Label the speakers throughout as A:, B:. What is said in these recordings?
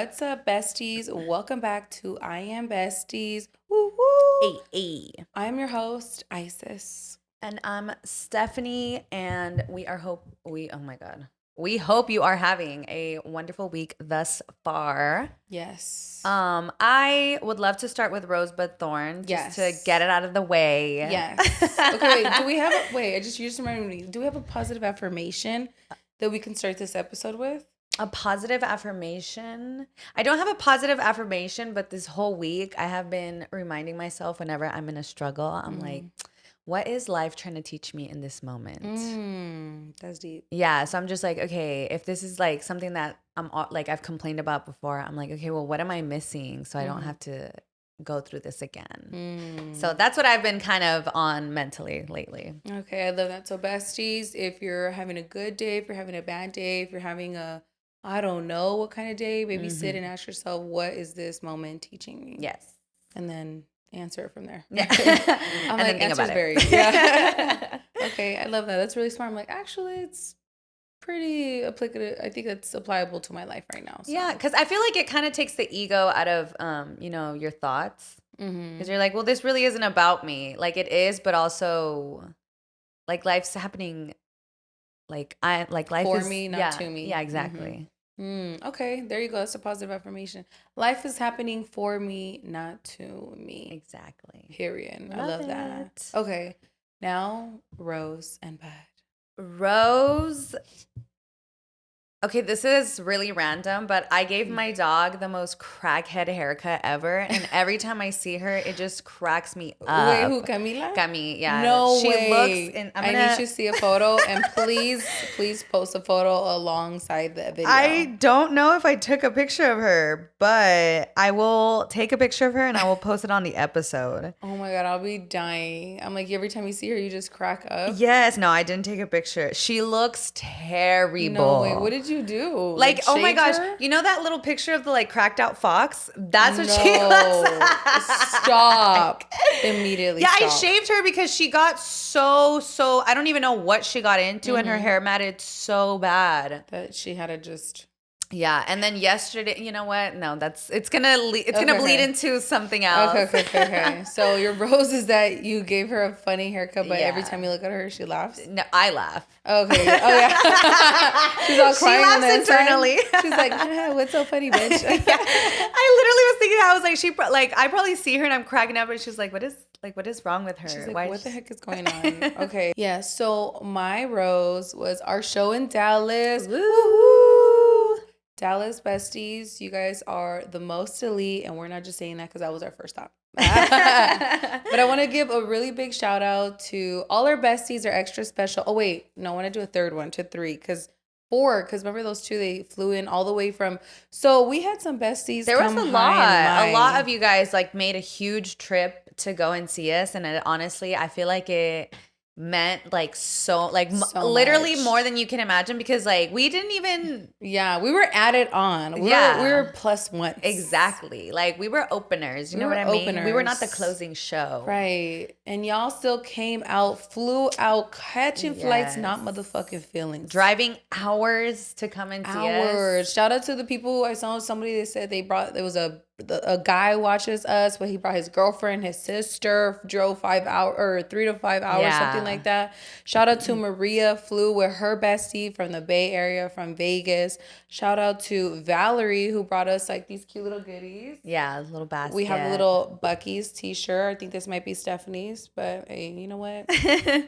A: What's up, besties? Welcome back to I Am Besties. Woo woo.
B: Hey.
A: I'm your host, Isis.
B: And I'm Stephanie, and we hope you are having a wonderful week thus far.
A: Yes.
B: I would love to start with Rosebud Thorn just to get it out of the way.
A: Yes. Okay, wait, you just reminded me. Do we have a positive affirmation that we can start this episode with?
B: A positive affirmation? I don't have a positive affirmation, but this whole week I have been reminding myself whenever I'm in a struggle, I'm like, what is life trying to teach me in this moment?
A: That's deep.
B: Yeah, so I'm just like, okay, if this is like something that I've complained about before, I'm like, okay, well, what am I missing so I don't have to go through this again? So that's what I've been kind of on mentally lately.
A: Okay, I love that. So besties, if you're having a good day, if you're having a bad day, if you're having I don't know what kind of day, maybe sit and ask yourself, what is this moment teaching me?
B: Yes.
A: And then answer it from there.
B: Yeah.
A: I'm like, answer's very, yeah. Okay, I love that. That's really smart. I'm like, actually, it's pretty applicable. I think it's applicable to my life right now. So.
B: Yeah, because I feel like it kind of takes the ego out of, your thoughts. Because you're like, well, this really isn't about me. Like, it is, but also, like, life's happening. Life
A: for
B: is
A: me, not to me.
B: Yeah, exactly.
A: Okay, there you go. That's a positive affirmation. Life is happening for me, not to me.
B: Exactly.
A: Period. I love that.
B: It.
A: Okay, now Rose and Bud.
B: Rose. Okay, this is really random, but I gave my dog the most crackhead haircut ever, and every time I see her, it just cracks me up.
A: Wait, who, Camila?
B: Cami, yeah.
A: No
B: she
A: way.
B: Looks, and
A: I need you to see a photo, and please post a photo alongside the video.
B: I don't know if I took a picture of her, but I will take a picture of her and I will post it on the episode.
A: Oh my God, I'll be dying. I'm like, every time you see her, you just crack up.
B: Yes, no, I didn't take a picture. She looks terrible.
A: No way, what did you do?
B: Like oh my gosh,
A: her?
B: you know that little picture of the like cracked out fox? That's what she looks like.
A: Stop. Immediately
B: Yeah,
A: stop.
B: I shaved her because she got so I don't even know what she got into and her hair matted so bad.
A: That she had to just...
B: Yeah, and then yesterday, you know what? No, it's gonna bleed into something else.
A: Okay. So your Rose is that you gave her a funny haircut, but every time you look at her, she laughs.
B: No, I laugh.
A: Okay. Oh yeah. She's all crying.
B: She laughs internally.
A: She's like, "What's so funny, bitch?"
B: Yeah. I literally was thinking, I was like, I probably see her and I'm cracking up, and she's like, what is wrong with her?
A: She's like, what the heck is going on? Okay. Yeah. So my Rose was our show in Dallas.
B: Woo!
A: Dallas besties, you guys are the most elite, and we're not just saying that because that was our first stop. But I want to give a really big shout out to all our besties are extra special. Oh wait, no, I want to do a third one to 3 because 4, because remember those 2, they flew in all the way from. So we had some besties.
B: There was a lot of you guys like made a huge trip to go and see us, and honestly, I feel like it meant like so literally
A: much.
B: more than you can imagine, because like we didn't even
A: we were added on. We were +1.
B: Exactly. Like we were openers, you know what I mean? We were not the closing show.
A: Right. And y'all still came out, flew out, catching flights, not motherfucking feelings.
B: Driving hours to come and see us.
A: Shout out to the people. I saw somebody that said there was a guy watches us, but he brought his girlfriend, his sister, drove 5 hours or 3 to 5 hours, something like that. Shout out to Maria, flew with her bestie from the Bay Area, from Vegas. Shout out to Valerie, who brought us like these cute little goodies.
B: Yeah, a little basket.
A: We have a little Buc-ee's t-shirt. I think this might be Stephanie's, but hey, you know what?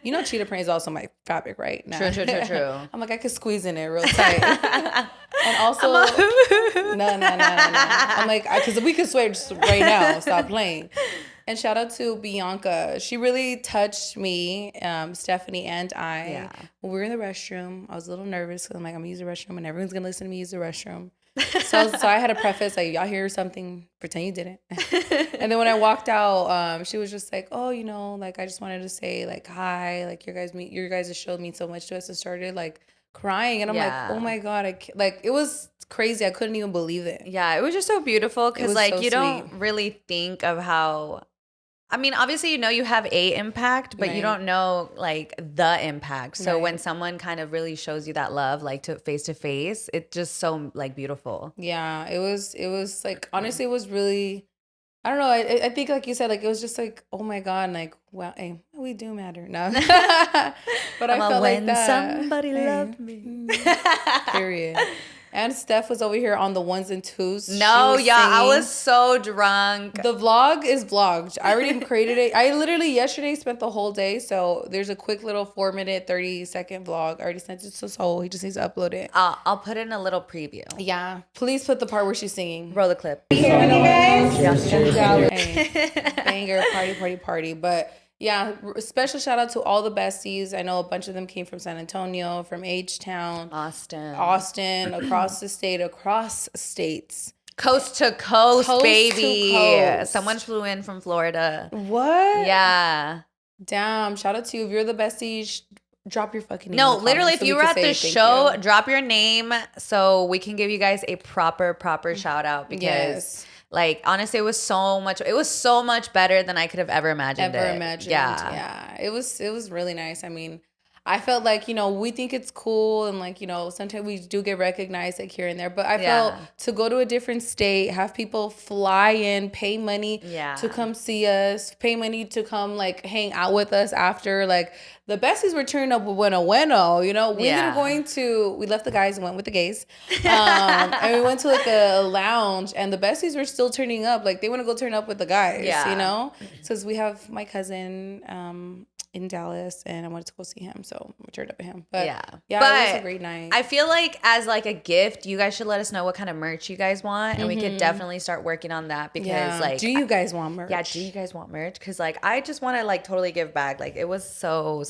A: You know cheetah print is also my fabric, right? Nah.
B: True.
A: I'm like, I could squeeze in it real tight. And also, no. I'm like, because we could swear just right now. Stop playing. And shout out to Bianca. She really touched me, Stephanie and I.
B: Yeah.
A: When we were in the restroom, I was a little nervous because I'm like, I'm going to use the restroom and everyone's going to listen to me use the restroom. So I had a preface, like, y'all hear something, pretend you didn't. And then when I walked out, she was just like, oh, like, I just wanted to say, like, hi. Like, your guys' show means so much to us. And started, like, crying. And I'm like, oh, my God. It was crazy. I couldn't even believe it.
B: Yeah, it was just so beautiful because, like,
A: so
B: you don't really think of how I mean, obviously, you have a impact, but you don't know like the impact. So when someone kind of really shows you that love, like to face, it's just so like beautiful.
A: Yeah, it was like, honestly, it was really, I don't know. I think like you said, like it was just like, oh my God, like, wow, hey, we do matter. No. But I felt like that.
B: Somebody loved me.
A: Period. And Steph was over here on the ones and twos.
B: No, yeah, I was so drunk.
A: The vlog is vlogged. I already created it. I literally yesterday spent the whole day. So there's a quick little 4-minute, 30-second vlog. I already sent it to Soul. He just needs to upload it.
B: I'll put in a little preview.
A: Yeah. Please put the part where she's singing.
B: Roll the clip.
A: Banger, party. But yeah, special shout out to all the besties. I know a bunch of them came from San Antonio, from H-Town, Austin, across the state, across states.
B: Coast to coast, baby.
A: To coast.
B: Someone flew in from Florida.
A: What?
B: Yeah.
A: Damn. Shout out to you. If you're the bestie, drop your fucking name.
B: No, literally, if you were at the show, drop your name so we can give you guys a proper shout out because like honestly, it was so much better than I could have ever imagined. Yeah.
A: It was really nice. I mean, I felt like, we think it's cool and like, sometimes we do get recognized like here and there, but I felt to go to a different state, have people fly in, pay money to come see us, pay money to come like hang out with us after, like the besties were turning up with bueno. We left the guys and went with the gays. And we went to like a lounge and the besties were still turning up. Like they want to go turn up with the guys, Because we have my cousin, in Dallas and I wanted to go see him, so we turned up at him. But it was a great night.
B: I feel like as like a gift, you guys should let us know what kind of merch you guys want, and we could definitely start working on that because like,
A: do you guys want merch?
B: Yeah, do you guys want merch? Because like I just want to like totally give back. Like it was so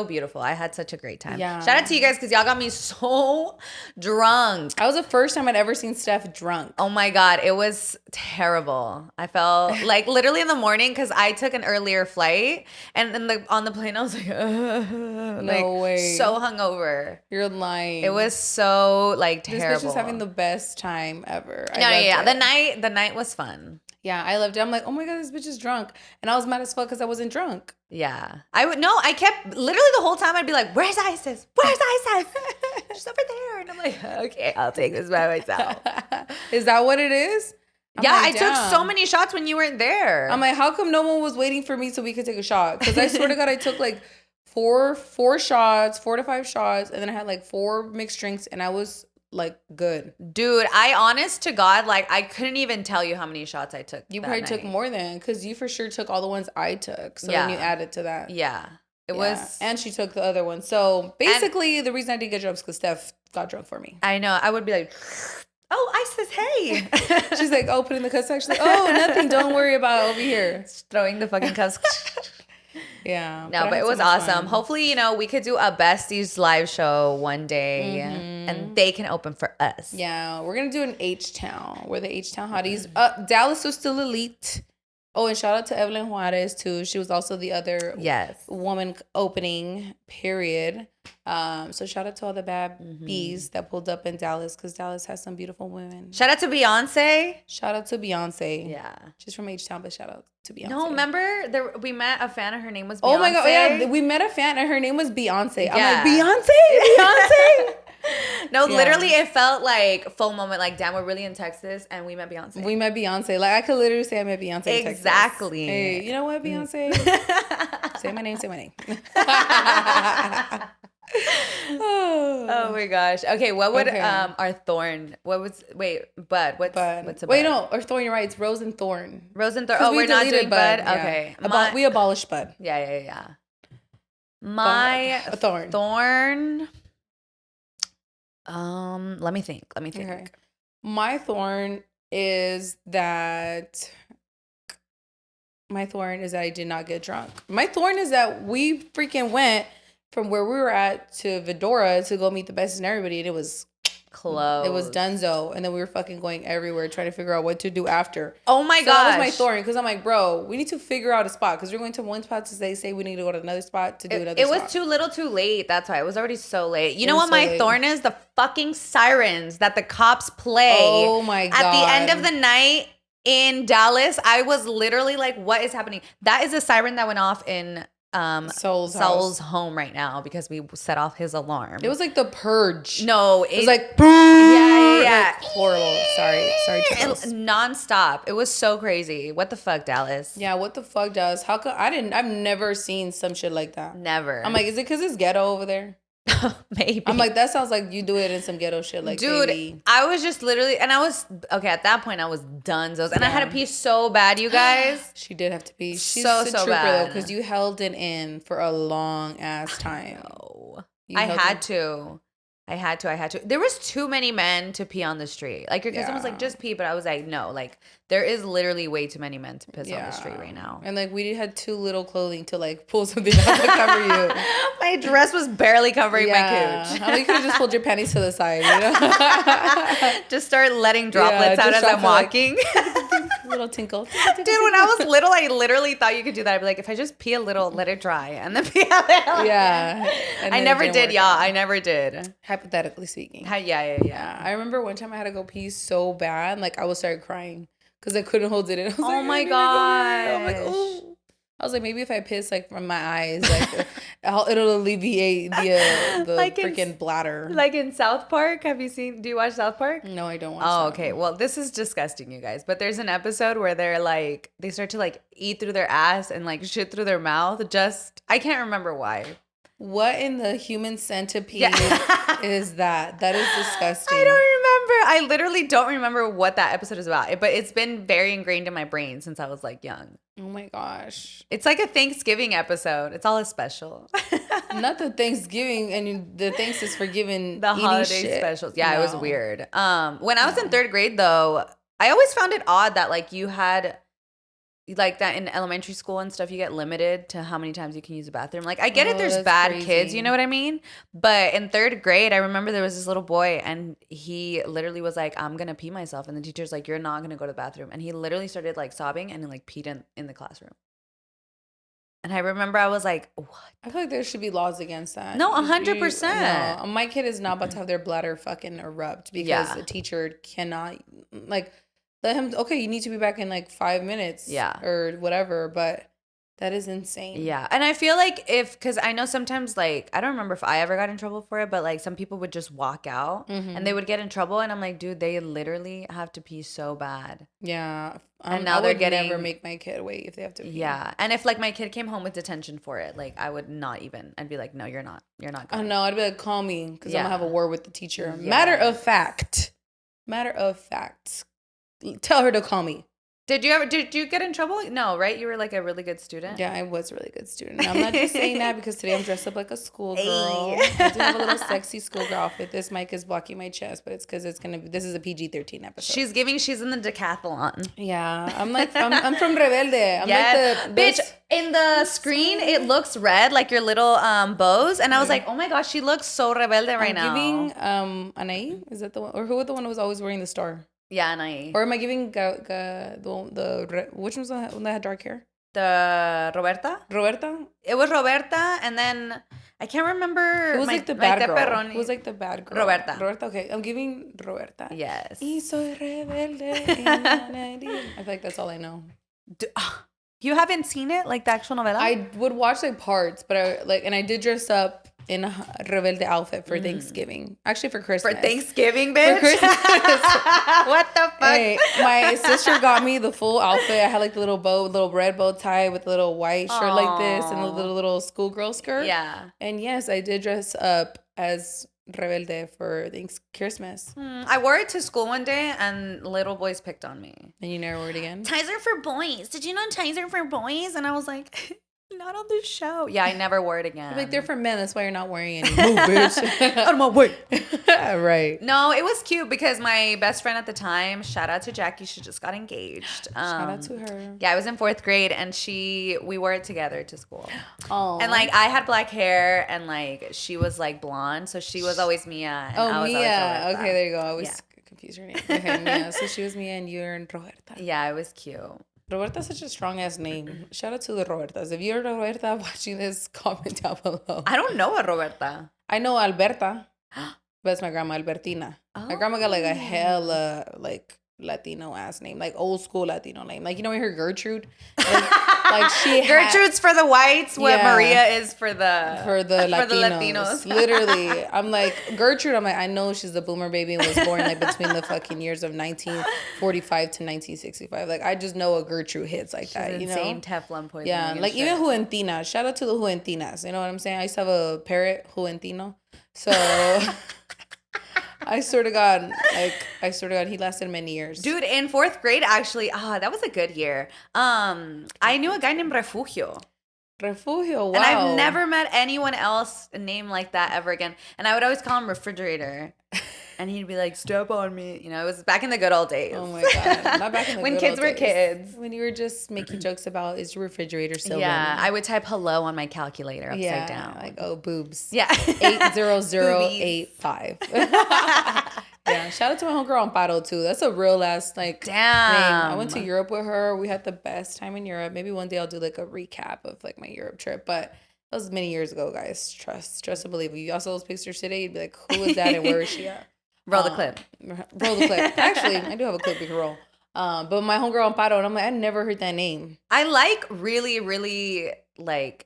B: beautiful. I had such a great time. Yeah. Shout out to you guys because y'all got me so drunk.
A: That was the first time I'd ever seen Steph drunk.
B: Oh my God, it was terrible. I felt like literally in the morning because I took an earlier flight and then on the plane I was like,
A: no way,
B: so hungover.
A: You're lying.
B: It was so like terrible.
A: This bitch was having the best time ever.
B: The night was fun.
A: Yeah, I loved it. I'm like, oh my God, this bitch is drunk. And I was mad as fuck because I wasn't drunk.
B: Yeah. I kept, literally the whole time I'd be like, where's Isis? Where's Isis? She's over there. And I'm like, okay, I'll take this by myself.
A: Is that what it is?
B: I took so many shots when you weren't there.
A: I'm like, how come no one was waiting for me so we could take a shot? Because I swear to God, I took like four to 5 shots. And then I had like 4 mixed drinks and I was like good.
B: Dude, I honest to God, like I couldn't even tell you how many shots I took.
A: You probably took more than, because you for sure took all the ones I took. So then you added to that.
B: Yeah. It was.
A: And she took the other one. So basically the reason I didn't get drunk is because Steph got drunk for me.
B: I know. I would be like, oh, Isis, hey.
A: She's like, oh, put in the cuss. Actually, oh, nothing. Don't worry about over here.
B: Just throwing the fucking cuss.
A: Yeah.
B: No, but it was awesome. Fun. Hopefully, we could do a Besties live show one day and they can open for us.
A: Yeah. We're going to do an H-Town. We're the H-Town hotties. Dallas was still elite. Oh, and shout out to Evelyn Juarez, too. She was also the other woman opening, period. So shout out to all the bad bees that pulled up in Dallas, because Dallas has some beautiful women.
B: Shout out to Beyonce.
A: Shout out to Beyonce.
B: Yeah.
A: She's from H-Town, but shout out to Beyonce.
B: No, remember we met a fan and her name was Beyonce?
A: Oh my God, yeah. We met a fan and her name was Beyonce. Yeah. I'm like, Beyonce?
B: No, literally it felt like full moment, like damn, we're really in Texas and we met Beyonce.
A: We met Beyonce. Like I could literally say I met Beyonce in Texas.
B: Exactly.
A: Hey, you know what, Beyonce? Say my name.
B: Oh my gosh. Okay, what would our Thorn? What's a Bud?
A: Wait, no, or Thorn, you're right. It's Rose and Thorn.
B: Rose and Thorn. Oh, we're not doing Bud?
A: Yeah.
B: Okay.
A: We abolished Bud.
B: Yeah. My Thorn. Let me think.
A: Okay. My Thorn is that I did not get drunk. My Thorn is that we freaking went from where we were at to Vidora to go meet the best and everybody, and it was
B: close.
A: It was dunzo, and then we were fucking going everywhere trying to figure out what to do after.
B: Oh my gosh.
A: That was my Thorn, because I'm like, bro, we need to figure out a spot, because we're going to one spot to say we need to go to another spot to do another spot.
B: It was too little too late. That's why. It was already so late. You know what my Thorn is? The fucking sirens that the cops play.
A: Oh my God.
B: At the end of the night in Dallas, I was literally like, what is happening? That is a siren that went off in Saul's home right now because we set off his alarm.
A: It was like the purge.
B: No,
A: it was like
B: yeah.
A: Like, horrible. Sorry,
B: nonstop. It was so crazy. What the fuck, Dallas?
A: Yeah, what the fuck, Dallas? How come I've never seen some shit like that.
B: Never.
A: I'm like, is it because it's ghetto over there?
B: Maybe.
A: I'm like, that sounds like you do it in some ghetto shit. Like,
B: dude,
A: baby.
B: I was just literally, and I was okay at that point. I was donezo, and I had to pee so bad, you guys.
A: She did have to pee. She's
B: so
A: a trooper
B: bad
A: though, because you held it in for a long ass time.
B: No, I had to. There was too many men to pee on the street. Like your cousin was like, just pee, but I was like, no, like there is literally way too many men to piss on the street right now.
A: And like we had too little clothing to like pull something out to cover you.
B: My dress was barely covering my cooch.
A: I mean, you could have just pulled your panties to the side, you know?
B: Just start letting droplets out as I'm walking.
A: Little tinkle.
B: Dude, when I was little, I literally thought you could do that. I'd be like, if I just pee a little, let it dry, and then pee a little.
A: Yeah.
B: I never did, y'all. I never did.
A: Hypothetically speaking.
B: Yeah.
A: I remember one time I had to go pee so bad, like I would start crying because I couldn't hold it in. I was
B: oh
A: like,
B: my god!
A: I'm like, oh. I was like, maybe if I piss like from my eyes, like it'll alleviate the like freaking bladder.
B: Like in South Park, do you watch South Park?
A: No, I don't watch.
B: Oh, okay. Well, this is disgusting, you guys. But there's an episode where they start to like eat through their ass and like shit through their mouth. I can't remember why.
A: What in the human centipede is that? That is disgusting.
B: I don't remember. I literally don't remember what that episode is about. But it's been very ingrained in my brain since I was like young.
A: Oh my gosh.
B: It's like a Thanksgiving episode. It's all a special.
A: Not the Thanksgiving, and the thanks is for giving
B: the holiday specials. Yeah, no. It was weird. When I was in third grade though, I always found it odd that like you had like that in elementary school and stuff, you get limited to how many times you can use the bathroom. Like I get it, there's bad kids, you know what I mean? But in third grade, I remember there was this little boy and he literally was like, I'm gonna pee myself. And the teacher's like, you're not gonna go to the bathroom. And he literally started like sobbing and then like peed in the classroom. And I remember I was like, what?
A: I feel like there should be laws against that.
B: No, 100%.
A: No, my kid is not about to have their bladder fucking erupt because the teacher cannot like let him. Okay, you need to be back in like 5 minutes.
B: Yeah.
A: Or whatever, but that is insane.
B: Yeah. And I feel like because I know sometimes like, I don't remember if I ever got in trouble for it, but like some people would just walk out and they would get in trouble. And I'm like, dude, they literally have to pee so bad.
A: Yeah.
B: And now they're getting.
A: Never make my kid wait if they have to pee.
B: Yeah. And if like my kid came home with detention for it, like I would not even, I'd be like, no, you're not going.
A: Oh no, I'd be like, call me because I'm going to have a word with the teacher.
B: Yeah.
A: Matter of fact. Tell her to call me.
B: Did you get in trouble? No, right? You were like a really good student.
A: Yeah, I was a really good student. And I'm not just saying that because today I'm dressed up like a schoolgirl. I do have a little sexy schoolgirl outfit. This mic is blocking my chest, but it's because this is a PG-13 episode.
B: She's in the decathlon.
A: Yeah, I'm from Rebelde. I'm
B: like bitch. In the screen, it looks red, like your little bows, and I was like, oh my gosh, she looks so rebelde right now.
A: I'm giving Anaí, is that the one, or who was the one who was always wearing the star?
B: Yeah, Anaí.
A: Or am I giving which one was the one that had dark hair?
B: The Roberta? It was Roberta, and then I can't remember.
A: It was like the bad girl. It was like the bad girl. Roberta. Okay, I'm giving Roberta.
B: Yes.
A: Y soy rebelde. I feel like that's all I know.
B: You haven't seen it, like the actual novela?
A: I would watch like parts, but I did dress up in a rebelde outfit for Thanksgiving. Actually, for Christmas.
B: For Thanksgiving, bitch?
A: For Christmas.
B: What the fuck?
A: Hey, my sister got me the full outfit. I had like the little red bow tie with a little white shirt like this and the little schoolgirl skirt.
B: Yeah.
A: And yes, I did dress up as rebelde for Christmas.
B: I wore it to school one day and little boys picked on me.
A: And you never wore it again?
B: Ties are for boys. Did you know ties are for boys? And I was like... Not on the show. Yeah, I never wore it again.
A: Like, they're for men. That's why you're not wearing any. Move, bitch. Out of my way. Right.
B: No, it was cute because my best friend at the time, shout out to Jackie, she just got engaged.
A: Shout out to her.
B: Yeah, I was in 4th grade and we wore it together to school.
A: Oh.
B: And like I had black hair and like she was like blonde, so she was always Mia. And I was
A: Mia. Okay, there you go. I always confuse her name. Okay, Mia. So she was Mia and you were in Roberta.
B: Yeah, it was cute.
A: Roberta's such a strong ass name. Shout out to the Robertas. If you're Roberta watching this, comment down below.
B: I don't know a Roberta.
A: I know Alberta. That's my grandma, Albertina. My grandma got like a hella like Latino ass name, like old school Latino name. Like, you know, we heard Gertrude. Like she
B: Gertrude's for the whites, what Maria is for the
A: Latinos. Literally. I'm like, Gertrude, I'm like, I know she's a boomer baby and was born like between the fucking years of 1945 to 1965. Like, I just know a Gertrude hits like that, you know?
B: Insane Teflon poisoning.
A: Yeah, like
B: shit.
A: even Juventinas. Shout out to the Juventinas. You know what I'm saying? I used to have a parrot, Juventino. So I swear to God, he lasted many years.
B: Dude, in 4th grade, actually, that was a good year. I knew a guy named Refugio.
A: Refugio, wow.
B: And I've never met anyone else named like that ever again. And I would always call him Refrigerator. And he'd be like, step on me. You know, it was back in the good old days.
A: Oh my God. Not back in the
B: when
A: good
B: kids
A: old
B: were
A: days.
B: kids.
A: When you were just making jokes about, is your refrigerator still
B: Yeah,
A: running?
B: I would type hello on my calculator upside down.
A: Like, oh, boobs.
B: Yeah.
A: 80085. Yeah, shout out to my homegirl Amparo too. That's a real ass like
B: Damn.
A: name. I went to Europe with her. We had the best time in Europe. Maybe one day I'll do like a recap of like my Europe trip, but that was many years ago, guys. Trust and believe. If you saw those pictures today, you'd be like, who is that and where is she at?
B: Roll the clip.
A: Roll the clip. Actually, I do have a clip we can roll. But my homegirl Amparo, and I'm like, I never heard that name.
B: I like really, really like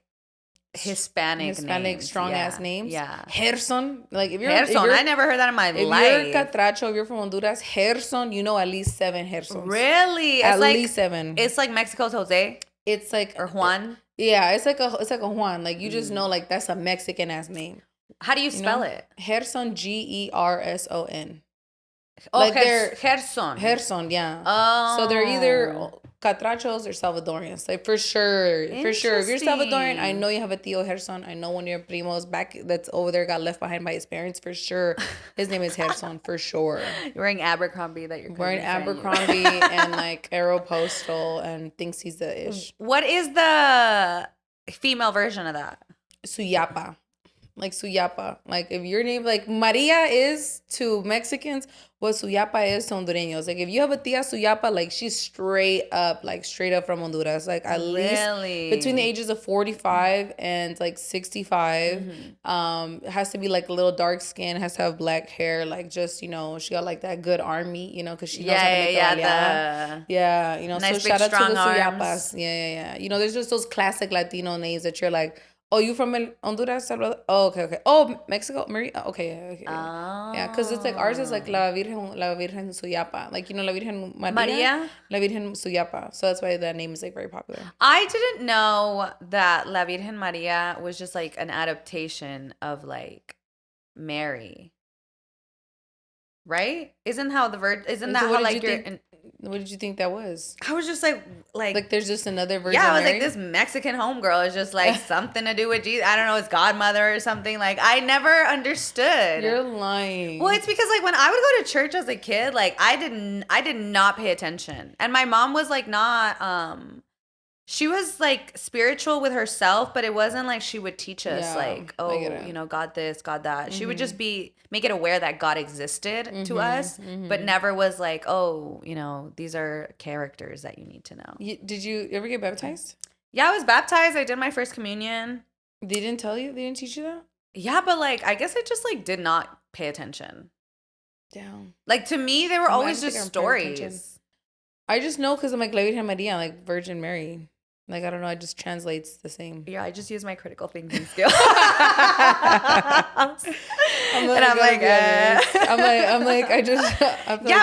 B: Hispanic names.
A: strong ass names.
B: Yeah.
A: Gerson. Like if you're
B: I never heard that in my life.
A: If you're Catracho, if you're from Honduras, Gerson, you know at least 7 Gersons.
B: Really?
A: At least 7.
B: It's like Mexico's Jose.
A: It's like
B: or Juan.
A: Yeah, it's like a Juan. Like you just know like that's a Mexican ass name.
B: How do you spell it?
A: Gerson, Gerson.
B: Oh,
A: like
B: Gerson.
A: Gerson, yeah.
B: Oh.
A: So they're either Catrachos or Salvadorians. Like for sure. For sure. If you're Salvadorian, I know you have a Tío Gerson. I know one of your primos back that's over there got left behind by his parents for sure. His name is Gerson for sure.
B: You're wearing Abercrombie that you're
A: wearing Abercrombie and like Aeropostale and thinks he's the ish.
B: What is the female version of that?
A: Suyapa. Like Suyapa. Like if your name, like Maria is to Mexicans what Suyapa is to Hondureños. Like if you have a tia Suyapa, like she's straight up from Honduras. Like at least between the ages of 45 and like 65. It has to be like a little dark skin, has to have black hair, like just, you know, she got like that good army, you know, because she knows how to make yeah, you know,
B: nice
A: so shout out to the
B: arms.
A: Suyapas. Yeah. You know, there's just those classic Latino names that you're like, oh, you from Honduras, Salvador? Oh, okay. Oh, Mexico, Maria. Okay.
B: Oh.
A: Yeah, because it's like ours is like La Virgen Suyapa. Like, you know, La Virgen Maria. La Virgen Suyapa. So that's why that name is like very popular.
B: I didn't know that La Virgen Maria was just like an adaptation of like Mary. Right? Isn't that how like you're...
A: What did you think that was?
B: I was just like
A: there's just another version.
B: Yeah, I was like, this Mexican homegirl is just like something to do with Jesus. I don't know, it's godmother or something. Like I never understood.
A: You're lying.
B: Well, it's because like when I would go to church as a kid, like I did not pay attention, and my mom was like not. She was like spiritual with herself, but it wasn't like she would teach us like, oh, you know, God this, God that. She would just make it aware that God existed to us, but never was like, oh, you know, these are characters that you need to know.
A: Did you ever get baptized?
B: Yeah, I was baptized. I did my first communion.
A: They didn't tell you? They didn't teach you that?
B: Yeah, but like, I guess I just like did not pay attention.
A: Damn.
B: Like to me, they were always just stories.
A: I just know because I'm like La Virgen Maria, like Virgin Mary. Like, I don't know, it just translates the same.
B: Yeah, I just use my critical thinking skill. I'm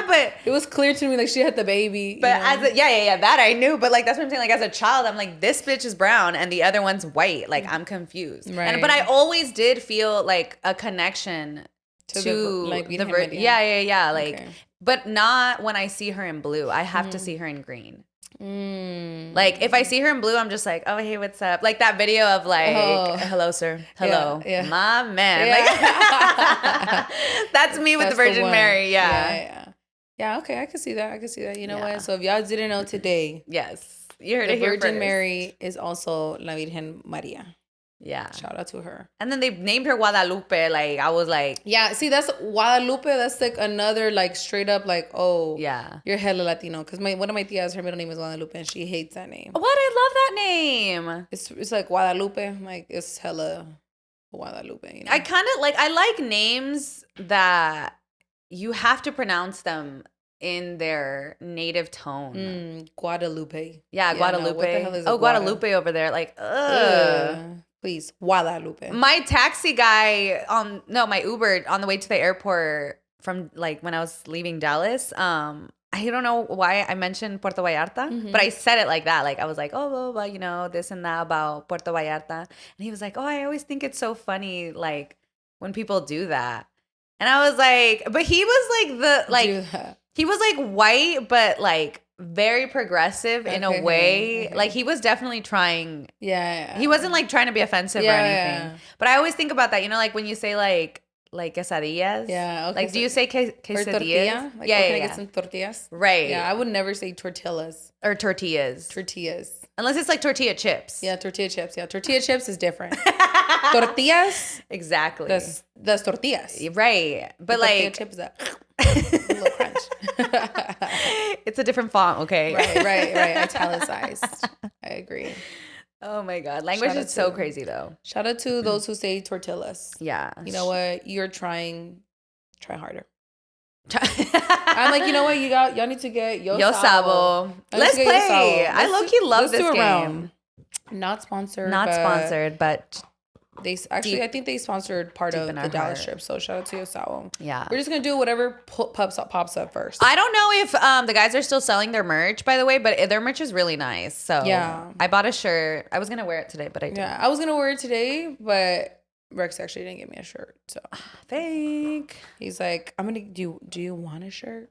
B: but
A: it was clear to me, like, she had the baby.
B: But that I knew. But, like, that's what I'm saying. Like, as a child, I'm like, this bitch is brown and the other one's white. Like, I'm confused. Right. But I always did feel, like, a connection to the Virgin. Yeah. Like, but not when I see her in blue. I have to see her in green. Like if I see her in blue, I'm just like, oh hey, what's up? Like that video of like, hello sir, hello, my man. Like that's me with the Virgin Mary. Yeah.
A: Okay, I can see that. You know what? So if y'all didn't know today,
B: yes, you heard it
A: here
B: first.
A: Virgin Mary is also La Virgen Maria.
B: Yeah.
A: Shout out to her.
B: And then they named her Guadalupe. Like, I was like...
A: Yeah, see, that's Guadalupe. That's like another, like, straight up, like, oh, yeah, you're hella Latino. Because one of my tias, her middle name is Guadalupe, and she hates that name.
B: What? I love that name.
A: It's like Guadalupe. Like, it's hella Guadalupe, you know?
B: I kind of, like, I like names that you have to pronounce them in their native tone.
A: Guadalupe.
B: Yeah, Guadalupe.
A: No, what the hell is
B: Guadalupe over there. Like,
A: please, Guadalupe.
B: My taxi guy my Uber on the way to the airport from like when I was leaving Dallas. I don't know why I mentioned Puerto Vallarta, but I said it like that. Like I was like, oh, blah, blah, you know, this and that about Puerto Vallarta. And he was like, oh, I always think it's so funny, like when people do that. And I was like, but he was like he was like white, but like very progressive in a way. Okay. Like he was definitely trying.
A: Yeah.
B: He wasn't like trying to be offensive or anything. Yeah. But I always think about that, you know, like when you say like quesadillas.
A: Yeah.
B: Okay. Like, do you say quesadillas?
A: Or tortilla? Like,
B: yeah,
A: can I get some tortillas?
B: Right.
A: Yeah, I would never say tortillas.
B: Or tortillas.
A: Tortillas.
B: Unless it's like tortilla chips.
A: Yeah, tortilla chips. Yeah, tortilla chips is different. Tortillas.
B: Exactly.
A: That's tortillas.
B: Right. But
A: the
B: like.
A: Tortilla chips is a little crunch.
B: It's a different font, okay?
A: Right. Italicized. I agree.
B: Oh my God. Language is so crazy though.
A: Shout out to those who say tortillas.
B: Yeah.
A: You know what? You're try harder. I'm like, you know what? Y'all need to get Yo
B: Sabo. Let's play. I low-key love this game.
A: Not sponsored.
B: But
A: they actually, I think they sponsored part of the Dallas trip. So shout out to Yo Sabo.
B: Yeah.
A: We're just gonna do whatever pops up first.
B: I don't know if the guys are still selling their merch, by the way, but their merch is really nice. So
A: yeah, I
B: bought a shirt. I was gonna wear it today, but I didn't.
A: Yeah, I was gonna wear it today, but Rex actually didn't give me a shirt. So
B: fake.
A: He's like, I'm gonna do you want a shirt?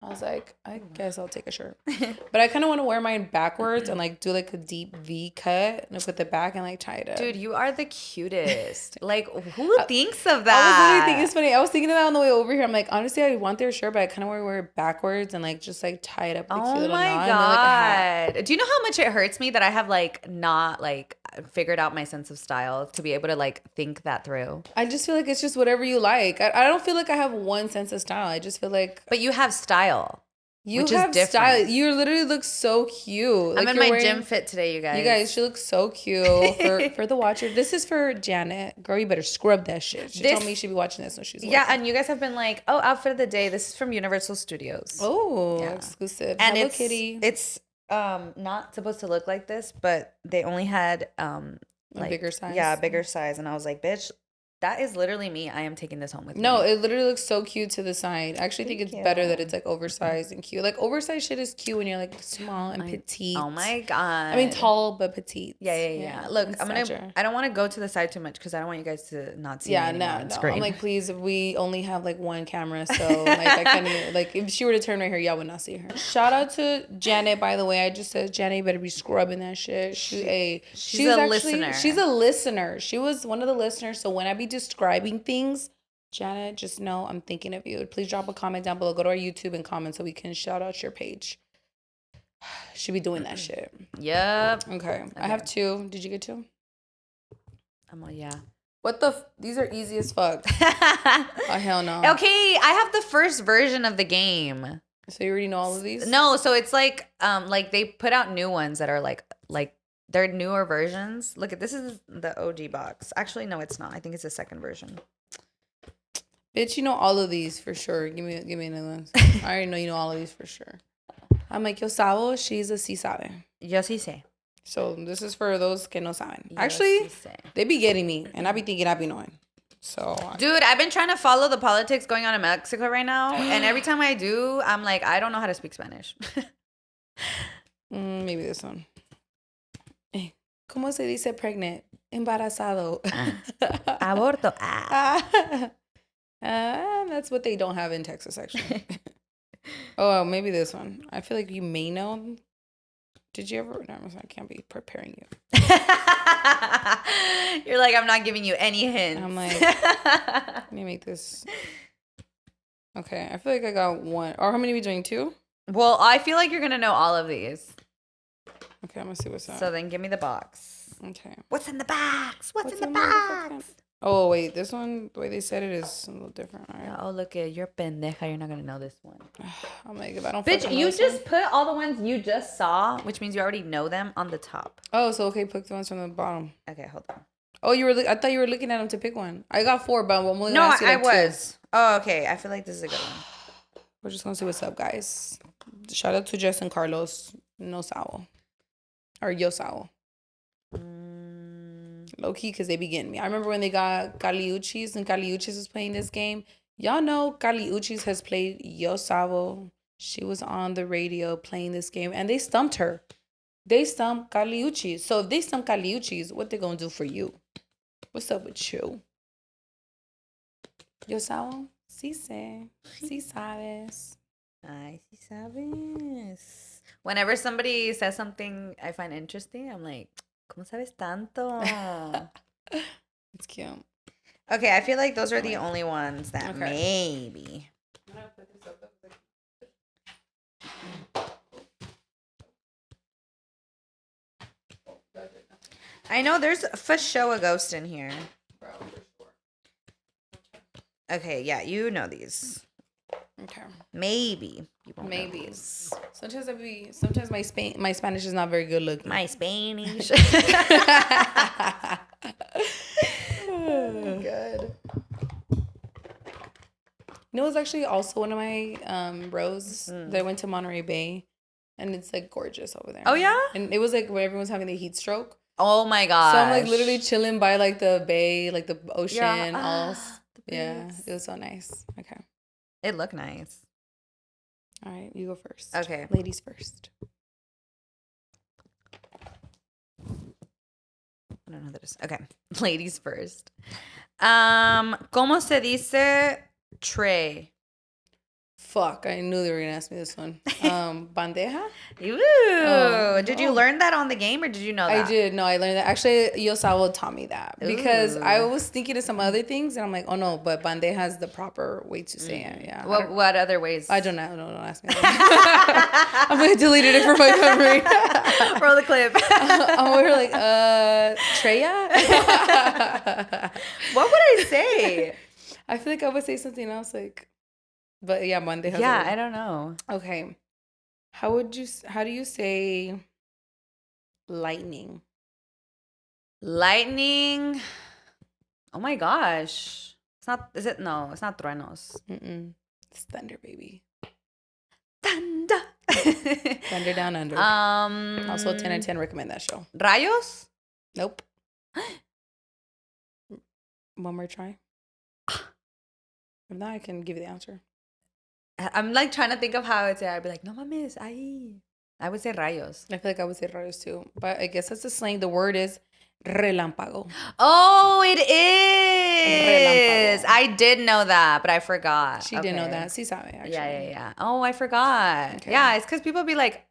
A: I was like, I guess I'll take a shirt. But I kind of want to wear mine backwards and like do like a deep V cut and put the back and like tie it up.
B: Dude, you are the cutest. Like, who thinks of that?
A: I was literally thinking, it's funny. I was thinking of that on the way over here. I'm like, honestly, I want their shirt, but I kind of want to wear it backwards and like just like tie it up with a cute little knot.
B: Oh my God. Like, do you know how much it hurts me that I have like not like figured out my sense of style to be able to like think that through?
A: I just feel like it's just whatever you like. I don't feel like I have one sense of style. I just feel like.
B: But you have style.
A: You have style. You literally look so cute.
B: Like, I'm in my gym fit today, you guys.
A: You guys, she looks so cute. For the watcher, this is for Janet. Girl, you better scrub that shit. She told me she'd be watching this when she's watching.
B: Yeah, and you guys have been like, oh, outfit of the day. This is from Universal Studios.
A: Oh, yeah. Exclusive.
B: And
A: Hello Kitty.
B: It's not supposed to look like this, but they only had like
A: a bigger size.
B: Yeah, a bigger size, and I was like, bitch. That is literally me. I am taking this home with me.
A: No, it literally looks so cute to the side. I actually think it's better that it's like oversized and cute. Like oversized shit is cute when you're like small and petite.
B: Oh my God.
A: I mean tall but petite.
B: Yeah. Look, I don't want to go to the side too much because I don't want you guys to not see me on screen.
A: I'm like, please, we only have like one camera, so like I can't even, like if she were to turn right here, y'all would not see her. Shout out to Janet, by the way. I just said Janet, you better be scrubbing that shit. She's a listener. She's a listener. She was one of the listeners. So when I be describing things, Janet, just know I'm thinking of you. Please drop a comment down below. Go to our YouTube and comment so we can shout out your page. Should be doing that shit.
B: Yep.
A: Okay. I have 2. Did you get 2?
B: I'm like, yeah.
A: What these are easy as fuck. Oh, hell no.
B: Okay, I have the first version of the game.
A: So you already know all of these?
B: No, so it's like they put out new ones that are like they're newer versions. Look at this is the OG box. Actually, no, it's not. I think it's the second version.
A: Bitch, you know all of these for sure. Give me another one. I already know you know all of these for sure. I'm like, yo sabo, she's a sí sabe.
B: Yo sí sé.
A: So this is for those que no saben. Actually, they be getting me, and I be thinking I be knowing. So,
B: dude, I've been trying to follow the politics going on in Mexico right now, and every time I do, I'm like, I don't know how to speak Spanish.
A: Maybe this one. ¿Cómo se dice pregnant? Embarazado.
B: Aborto.
A: That's what they don't have in Texas, actually. Oh, maybe this one. I feel like you may know. Did you ever? No, I can't be preparing you.
B: You're like, I'm not giving you any hints.
A: I'm like, let me make this. Okay, I feel like I got 1. Or how many are we doing? 2?
B: Well, I feel like you're going to know all of these.
A: Okay, I'm going to see what's up.
B: So then give me the box.
A: Okay.
B: What's in the box? What's in the box?
A: Oh, wait. This one, the way they said it is a little different. All right.
B: Oh, look at you're pendeja. You're not going to know this one.
A: I'm like, if I don't
B: bitch, you just put all the ones you just saw, which means you already know them, on the top.
A: Oh, so okay, pick the ones from the bottom.
B: Okay, hold on.
A: Oh, I thought you were looking at them to pick one. I got 4, but I'm only
B: going
A: to ask you
B: I
A: like
B: was. 2. Oh, okay. I feel like this is a good one.
A: We're just gonna see what's up, guys. Shout out to Jess and Carlos. No sabo. Or yo sabo. Low key, because they be getting me. I remember when they got Caliuchis and Caliuchis was playing this game. Y'all know Caliuchis has played Yo Sabo. She was on the radio playing this game and they stumped her. They stumped Caliuchis. So if they stump Caliuchis, what they gonna do for you? What's up with you? Yo Sabo? Sí sé. Sí sabes.
B: Ay, sí sabes. Whenever somebody says something I find interesting, I'm like, ¿cómo sabes tanto?
A: It's cute.
B: Okay, I feel like those are the only ones that maybe. I know there's for sure a ghost in here. Okay, yeah, you know these.
A: Okay.
B: Maybe.
A: Maybe. Sometimes my Spanish is not very good looking.
B: My Spanish. Good.
A: You know, it's actually also one of my rows that I went to Monterey Bay, and it's like gorgeous over there.
B: Oh yeah?
A: And it was like when everyone's having the heat stroke.
B: Oh my god.
A: So I'm like literally chilling by like the bay, like the ocean.
B: Yeah.
A: Yeah, it was so nice. Okay.
B: It looked nice.
A: All right, you go first.
B: Okay.
A: Ladies first.
B: I don't know that is. Okay. Ladies first. ¿Cómo se dice tray?
A: Fuck, I knew they were gonna ask me this one. Bandeja?
B: Ooh. Did you learn that on the game or did you know that?
A: I did. No, I learned that. Actually, Yosao taught me that because I was thinking of some other things and I'm like, oh no, but bandeja is the proper way to say it. Yeah.
B: What other ways?
A: I don't know. Don't ask me. I'm gonna delete it from my memory.
B: Roll the clip.
A: We're like, Treya?
B: What would I say?
A: I feel like I would say something else like, but yeah, bandeja.
B: Yeah, I don't know.
A: Okay. How do you say lightning?
B: Lightning. Oh my gosh. It's not truenos.
A: It's thunder, baby.
B: Thunder.
A: Thunder Down Under. Also 10 out of 10 recommend that show.
B: Rayos?
A: Nope. One more try. If not, I can give you the answer.
B: I'm like trying to think of how I would say. I'd be like, no mames, ahí. I would say rayos.
A: I feel like I would say rayos too. But I guess that's the slang. The word is relámpago.
B: Oh, it is.
A: Relámpago.
B: I did know that, but I forgot.
A: She didn't know that. Sí sabe, actually.
B: Yeah. Oh, I forgot.
A: Okay.
B: Yeah, it's because people be like,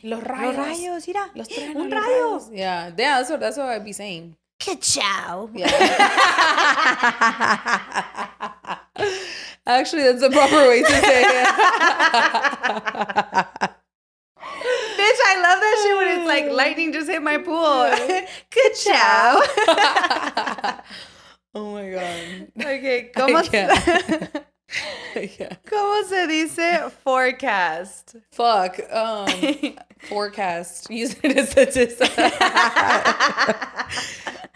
A: Los rayos.
B: Los rayos, mira.
A: Los truenos,
B: Un
A: los
B: rayo.
A: rayos. Yeah, that's what I'd be saying.
B: Ka-chow.
A: Yeah. Actually, that's the proper way to say it.
B: Bitch, I love that shit when it's like lightning just hit my pool. Ka-chow.
A: Oh my god.
B: Okay, ¿Cómo se dice forecast?
A: Fuck. Forecast. Use it as a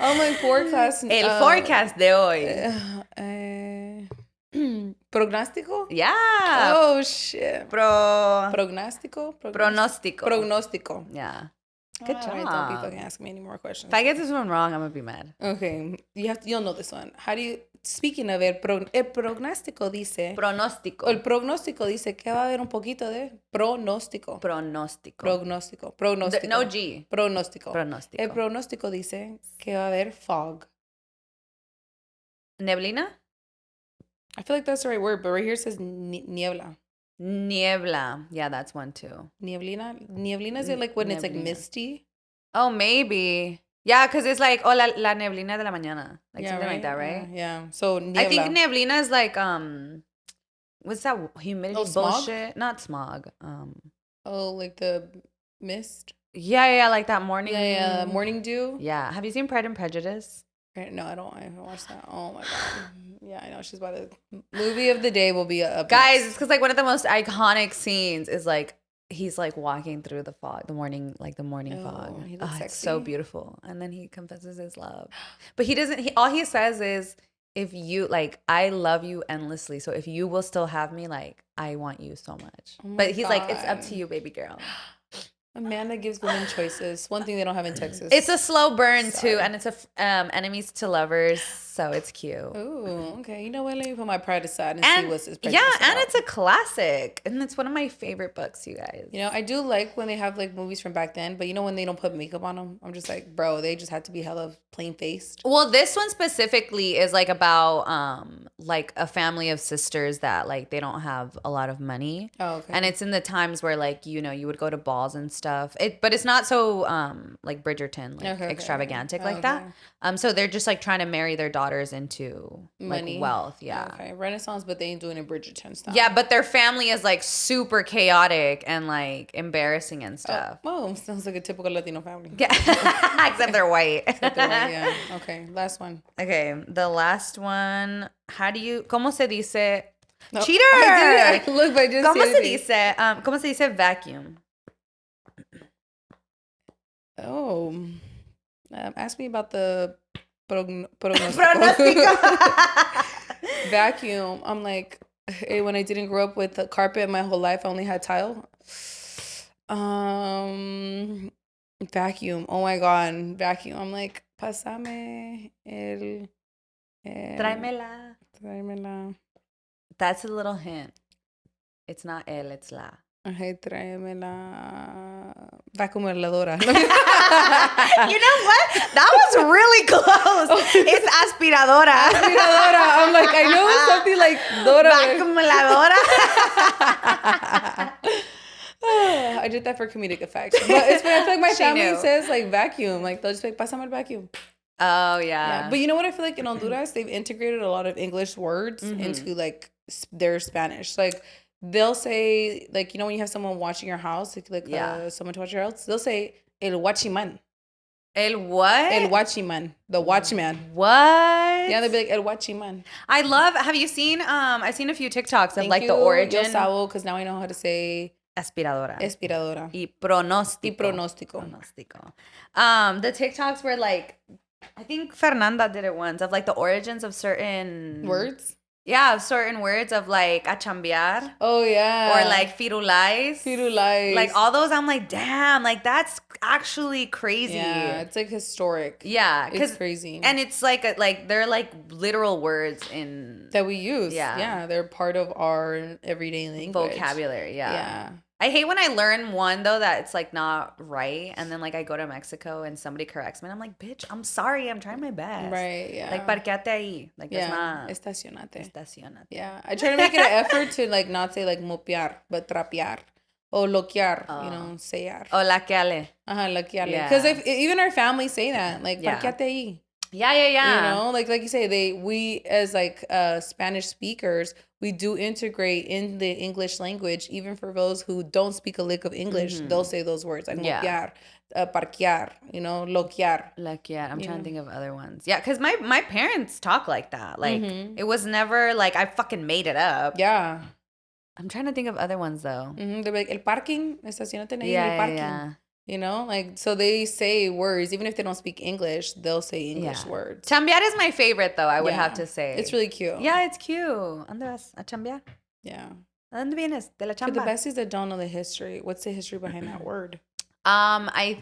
A: Oh my forecast.
B: El forecast de hoy.
A: Pronóstico?
B: Yeah.
A: Oh shit. Pronóstico? Pronóstico.
B: Yeah. Good job.
A: Right, don't be fucking asking me any more questions.
B: If I get this one wrong, I'm gonna be mad.
A: Okay, you'll know this one. Speaking of el pronóstico dice.
B: Pronóstico.
A: El pronóstico dice que va a haber un poquito de pronóstico. Pronóstico.
B: No G.
A: Pronóstico.
B: Pronóstico.
A: El pronóstico dice que va a haber fog.
B: Neblina?
A: I feel like that's the right word, but right here it says niebla.
B: Niebla. Yeah, that's one too.
A: Nieblina? Nieblina is it like when it's like misty?
B: Oh, maybe. Yeah, because it's like, la neblina de la mañana. Like something like that, right?
A: Yeah. So niebla.
B: I think neblina is like, what's that humidity bullshit?
A: Smog?
B: Not smog.
A: Like the mist?
B: Yeah, like that morning.
A: Yeah, morning dew?
B: Yeah. Have you seen Pride and Prejudice?
A: No, I haven't watched that. Oh my god. Yeah, I know. She's about to. Movie of the day will be up
B: Guys,
A: next.
B: it's because like one of the most iconic scenes is like he's like walking through the fog, the morning fog.
A: He looks sexy.
B: It's so beautiful. And then he confesses his love. But he doesn't, all he says is if you like, I love you endlessly. So if you will still have me, like, I want you so much.
A: Oh my
B: But he's like, it's up
A: God.
B: to you, baby girl.
A: A man that gives women choices. One thing they don't have in Texas.
B: It's a slow burn
A: Sorry.
B: too, and it's a enemies to lovers, so it's cute.
A: Ooh, okay. You know what? Let me put my pride aside and see what's this
B: yeah,
A: prejudice
B: and
A: about.
B: it's a classic, and it's one of my favorite books, you guys.
A: You know, I do like when they have like movies from back then, but you know when they don't put makeup on them, I'm just like, bro, they just had to be hella plain faced.
B: Well, this one specifically is like about like a family of sisters that like they don't have a lot of money.
A: Oh, okay.
B: And it's in the times where like, you know, you would go to balls and stuff. But it's not so like Bridgerton, like extravagantic like that. So they're just like trying to marry their daughters into
A: money,
B: like wealth. Yeah.
A: Okay. Renaissance, but they ain't doing it Bridgerton style.
B: Yeah, but their family is like super chaotic and like embarrassing and stuff.
A: Oh, sounds like a typical Latino family.
B: Yeah. Except they're white.
A: Yeah. Okay. Last one.
B: Okay. The last one. ¿Cómo se dice?
A: No,
B: Cheater!
A: I did. Look, I just
B: ¿Cómo se dice? ¿Cómo se dice vacuum?
A: Oh. Ask me about the pronóstico. Vacuum. I'm like, hey, when I didn't grow up with the carpet my whole life, I only had tile. Vacuum. Oh my God. Vacuum. I'm like, pásame el
B: Tráemela.
A: Tráemela.
B: That's a little hint. It's not el, it's la.
A: Ay, tráemela. Vacuumadora.
B: You know what? That was really close. It's aspiradora.
A: Aspiradora. I'm like, I know it's something like Dora.
B: Vacuumadora.
A: I did that for comedic effect. But it's when I feel like my family
B: knew.
A: says like vacuum. Like they'll just be like, pásame el vacuum.
B: Oh, yeah.
A: But you know what I feel like in Honduras, they've integrated a lot of English words into like their Spanish. Like they'll say, like, you know, when you have someone watching your house, someone to watch your house, they'll say el watchman.
B: El what?
A: El watchman. The watchman.
B: What?
A: Yeah, they'll be like el watchman.
B: I love, have you seen, I've seen a few TikToks of
A: Thank
B: like
A: you,
B: the origin.
A: Yo sabo, because now I know how to say
B: aspiradora.
A: Aspiradora.
B: Y pronóstico.
A: Pronóstico.
B: The TikToks were like, I think Fernanda did it once, of like the origins of certain
A: words.
B: Yeah, certain words of like a chambear.
A: Oh yeah.
B: Or like firulais.
A: Firulais.
B: Like all those, I'm like, damn, like that's actually crazy.
A: Yeah, it's like historic.
B: Yeah,
A: it's crazy.
B: And it's like they're like literal words in
A: that we use.
B: Yeah,
A: they're part of our everyday language.
B: Vocabulary. Yeah. I hate when I learn one though that it's like not right, and then like I go to Mexico and somebody corrects me and I'm like, bitch, I'm sorry, I'm trying my best.
A: Right, yeah.
B: Like parqueate ahí. Like that's not
A: estacionate.
B: Yeah.
A: I try to make it an effort to like not say like mopear, but trapear. Or loquear, you know, sayar.
B: Oh, laqueale.
A: Laqueale. Because even our family say that, like parqueate ahí.
B: Yeah.
A: You know, like you say, we as like Spanish speakers, we do integrate in the English language, even for those who don't speak a lick of English, they'll say those words like mopear, parquear, you know, loquear.
B: Loquear. I'm trying to think of other ones. Yeah, because my parents talk like that. Like it was never like I fucking made it up.
A: Yeah.
B: I'm trying to think of other ones though.
A: They're like el parking, estacionate en el parking. Yeah. You know, like, so they say words, even if they don't speak English, they'll say English words.
B: Chambear is my favorite, though, I would have to say.
A: It's really cute.
B: Yeah, it's cute. ¿Dónde vas a chambear?
A: Yeah.
B: ¿A dónde vienes? De la chamba.
A: For the besties that don't know the history, what's the history behind that word?
B: I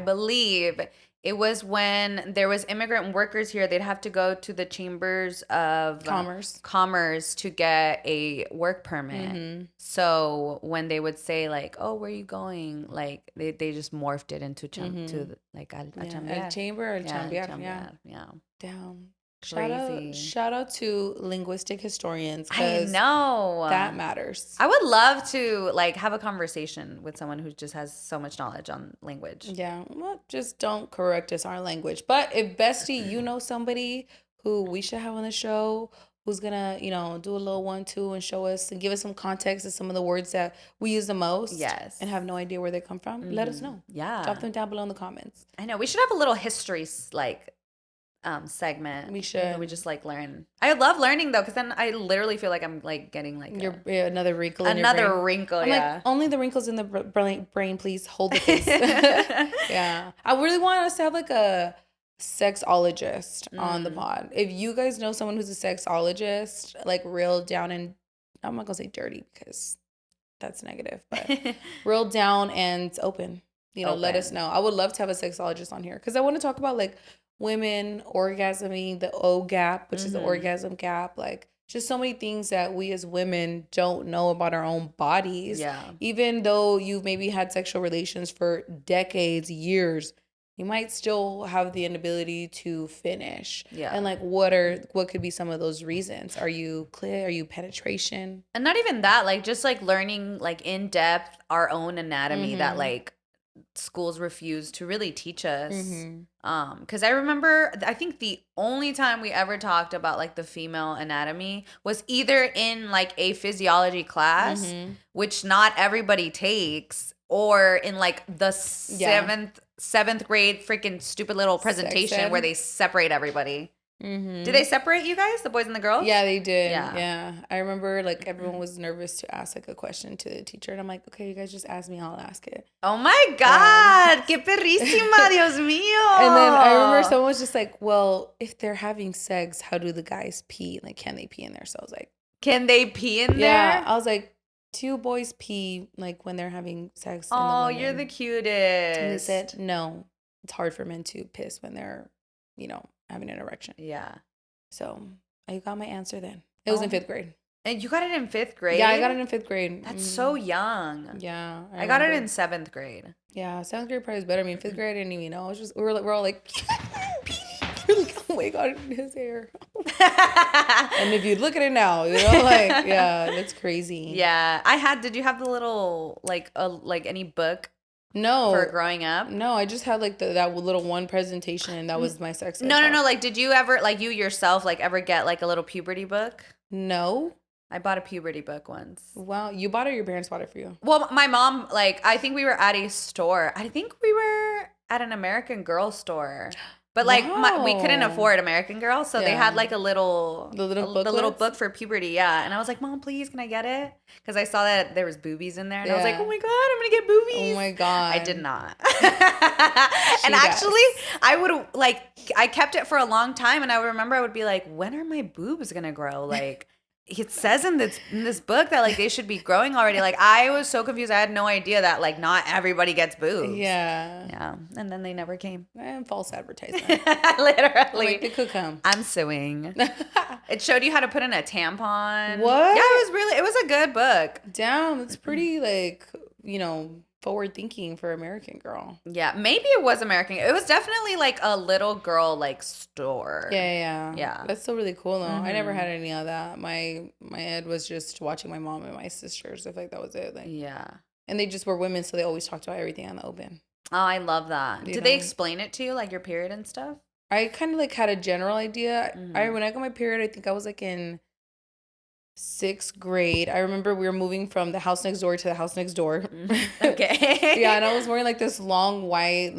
B: believe it was when there was immigrant workers here. They'd have to go to the chambers of commerce to get a work permit. So when they would say like, "Oh, where are you going?" Like they just morphed it into like a chambear.
A: El chamber or chambear.
B: Yeah.
A: Damn.
B: Crazy.
A: Shout out to linguistic historians.
B: I know.
A: That matters.
B: I would love to like have a conversation with someone who just has so much knowledge on language.
A: Yeah. Well, just don't correct us our language. But if bestie, you know somebody who we should have on the show who's gonna, you know, do a little 1-2 and show us and give us some context of some of the words that we use the most.
B: Yes.
A: And have no idea where they come from. Let us know.
B: Yeah.
A: Drop them down below in the comments.
B: I know. We should have a little history like segment.
A: We should.
B: We just like learn. I love learning though, because then I literally feel like I'm like getting like
A: another wrinkle.
B: Another wrinkle.
A: I'm like, only the wrinkles in the brain, please hold the face. Yeah, I really want us to have like a sexologist on the pod. If you guys know someone who's a sexologist, like real down and I'm not gonna say dirty because that's negative, but real down and open. Let us know. I would love to have a sexologist on here because I want to talk about like women orgasming, the O gap, which is the orgasm gap, like just so many things that we as women don't know about our own bodies.
B: Yeah.
A: Even though you've maybe had sexual relations for decades, years, you might still have the inability to finish.
B: Yeah.
A: And like what could be some of those reasons? Are you clit? Are you penetration?
B: And not even that, like just like learning like in depth our own anatomy that like schools refuse to really teach us. Because I remember, I think the only time we ever talked about like the female anatomy was either in like a physiology class, which not everybody takes, or in like the seventh grade freaking stupid little presentation where they separate everybody. Did they separate you guys, the boys and the girls?
A: Yeah, they did. Yeah. I remember like everyone was nervous to ask like a question to the teacher. And I'm like, okay, you guys just ask me, I'll ask it.
B: Oh my God. Que perrísima, Dios mío.
A: And then I remember someone was just like, well, if they're having sex, how do the guys pee? Like, can they pee in there? So I was like,
B: can they pee in there?
A: Yeah. I was like, 2 boys pee like when they're having sex.
B: Oh, you're the cutest.
A: And they said, no, it's hard for men to piss when they're, having an erection.
B: Yeah.
A: So I got my answer then. It was in 5th grade.
B: And you got it in 5th grade?
A: Yeah, I got it in 5th grade.
B: That's so young.
A: Yeah.
B: I got it in 7th grade.
A: Yeah, 7th grade probably is better. I mean, 5th grade I didn't even know. We're all like, we're like, oh my God, his hair. And if you look at it now, like, yeah, that's crazy.
B: Yeah. Did you have the little, like any book?
A: No.
B: For growing up?
A: No, I just had like that little one presentation and that was my sex ed.
B: No. Like, did you ever, like you yourself, like ever get like a little puberty book?
A: No.
B: I bought a puberty book once.
A: Wow. You bought it or your parents bought it for you?
B: Well, my mom, like, I think we were at a store. I think we were at an American Girl store. But like we couldn't afford American Girl, so they had like the little book for puberty, yeah. And I was like, Mom, please, can I get it? Because I saw that there was boobies in there, and I was like, oh my God, I'm gonna get boobies.
A: Oh my God,
B: I did not. And actually, I would I kept it for a long time, and I would remember I would be like, when are my boobs gonna grow? Like. It says in this book that like they should be growing already. Like I was so confused. I had no idea that like not everybody gets boobs.
A: Yeah.
B: And then they never came.
A: And false advertisement.
B: Literally.
A: Like, they could come.
B: I'm suing. It showed you how to put in a tampon.
A: What?
B: Yeah, it was a good book.
A: Damn, it's pretty like, forward thinking for American Girl.
B: Yeah, maybe it was American. It was definitely like a little girl like store.
A: Yeah. That's still really cool though. I never had any of that. My ed was just watching my mom and my sisters. I feel like that was it. Like,
B: yeah.
A: And they just were women, so they always talked about everything on the open.
B: Oh, I love that. Did they explain it to you, like your period and stuff?
A: I kind of like had a general idea. When I got my period, I think I was like in 6th grade. I remember we were moving from the house next door to the house next door.
B: Okay.
A: Yeah, and I was wearing like this long white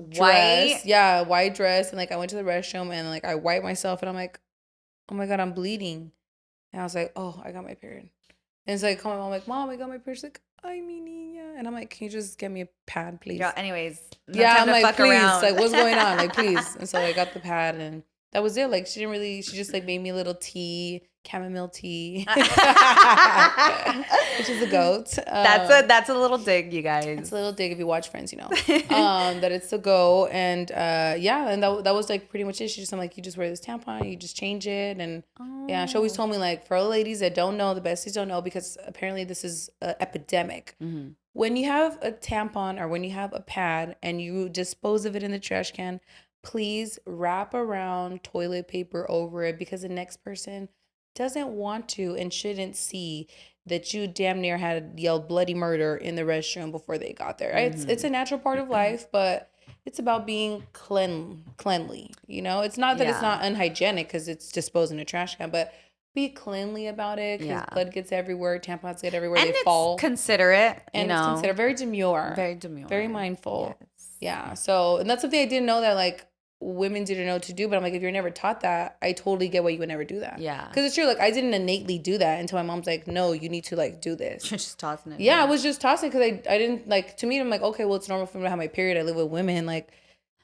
A: dress. Yeah, white dress. And like I went to the restroom and like I wiped myself and I'm like, oh my God, I'm bleeding. And I was like, oh, I got my period. And so I call my mom, like, Mom, I got my period. She's like, I mean, yeah. And I'm like, can you just get me a pad, please?
B: Yeah, anyways.
A: I'm like, please. Like, what's going on? Like, please. And so I got the pad and that was it. Like, she just like made me a little tea, chamomile tea, which is a goat.
B: That's a little dig, you guys.
A: It's a little dig if you watch Friends, that it's a go. And and that was like pretty much it. I'm like, you just wear this tampon, you just change it. And yeah, she always told me like, for all the ladies that don't know, the besties don't know, because apparently this is an epidemic. When you have a tampon or when you have a pad and you dispose of it in the trash can, please wrap around toilet paper over it, because the next person doesn't want to and shouldn't see that you damn near had yelled bloody murder in the restroom before they got there. It's a natural part of life, but it's about being cleanly. It's not that it's not unhygienic because it's disposed in a trash can, but be cleanly about it, because blood gets everywhere, tampons get everywhere,
B: and
A: they fall.
B: Considerate,
A: and it's considerate, very demure, very mindful. Yes. Yeah. So, and that's something I didn't know that like women didn't know to do, but I'm like, if you're never taught that, I totally get why you would never do that.
B: Yeah.
A: Because it's true, like I didn't innately do that until my mom's like, no, you need to like do this.
B: You're just tossing it.
A: Yeah, I was just tossing because I didn't like, to me, I'm like, okay, well, it's normal for me to have my period. I live with women. Like,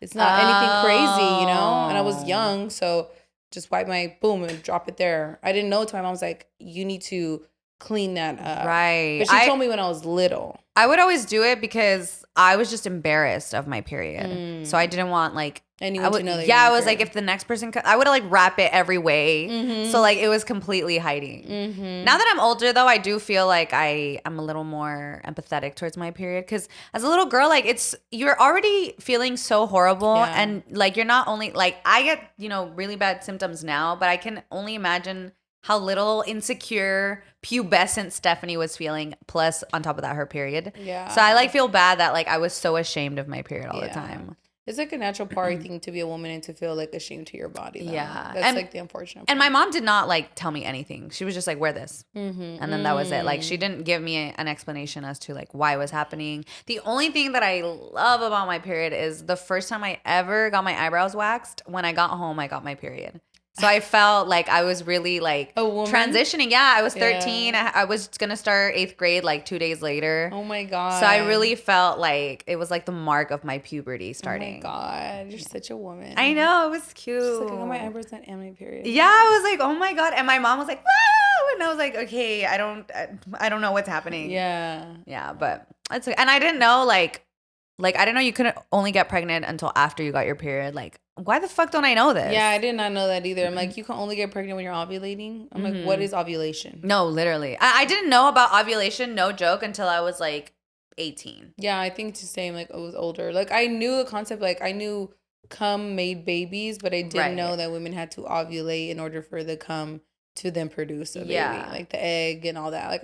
A: It's not anything crazy, you know? And I was young, so just wipe my boom and drop it there. I didn't know till my mom was like, you need to clean that up.
B: Right.
A: But she told me when I was little.
B: I would always do it because I was just embarrassed of my period. So I didn't want like
A: anyone to know that.
B: Yeah, I was like, if the next person I would like wrap it every way. So like it was completely hiding. Now that I'm older though, I do feel like I am a little more empathetic towards my period because as a little girl, like you're already feeling so horrible and like you're not only like I get, you know, really bad symptoms now, but I can only imagine how little insecure, pubescent Stephanie was feeling, plus on top of that, her period.
A: Yeah.
B: So I like feel bad that like I was so ashamed of my period all the time.
A: It's like a natural part, I think, to be a woman and to feel like ashamed to your body. Though.
B: Yeah.
A: That's like the unfortunate part.
B: And my mom did not like tell me anything. She was just like, wear this. And then that was it. Like she didn't give me an explanation as to like why it was happening. The only thing that I love about my period is the first time I ever got my eyebrows waxed, when I got home, I got my period. So I felt like I was really like transitioning. Yeah, I was 13. I was going to start 8th grade like 2 days later.
A: Oh my God.
B: So I really felt like it was like the mark of my puberty starting.
A: Oh my God. You're such a woman.
B: I know. It was cute.
A: She's like, I got my eyebrows done and my period.
B: Yeah, I was like, oh my God. And my mom was like, wow. And I was like, okay, I don't know what's happening.
A: Yeah.
B: Yeah, but it's okay. And I didn't know like I didn't know you couldn't only get pregnant until after you got your period. Like, why the fuck don't I know this?
A: Yeah, I did not know that either. I'm like, you can only get pregnant when you're ovulating. I'm like, what is ovulation?
B: No, literally. I didn't know about ovulation, no joke, until I was like 18.
A: Yeah, I think it's the same. Like, I was older. Like, I knew the concept. Like, I knew cum made babies, but I didn't know that women had to ovulate in order for the cum to then produce a baby, like the egg and all that. Like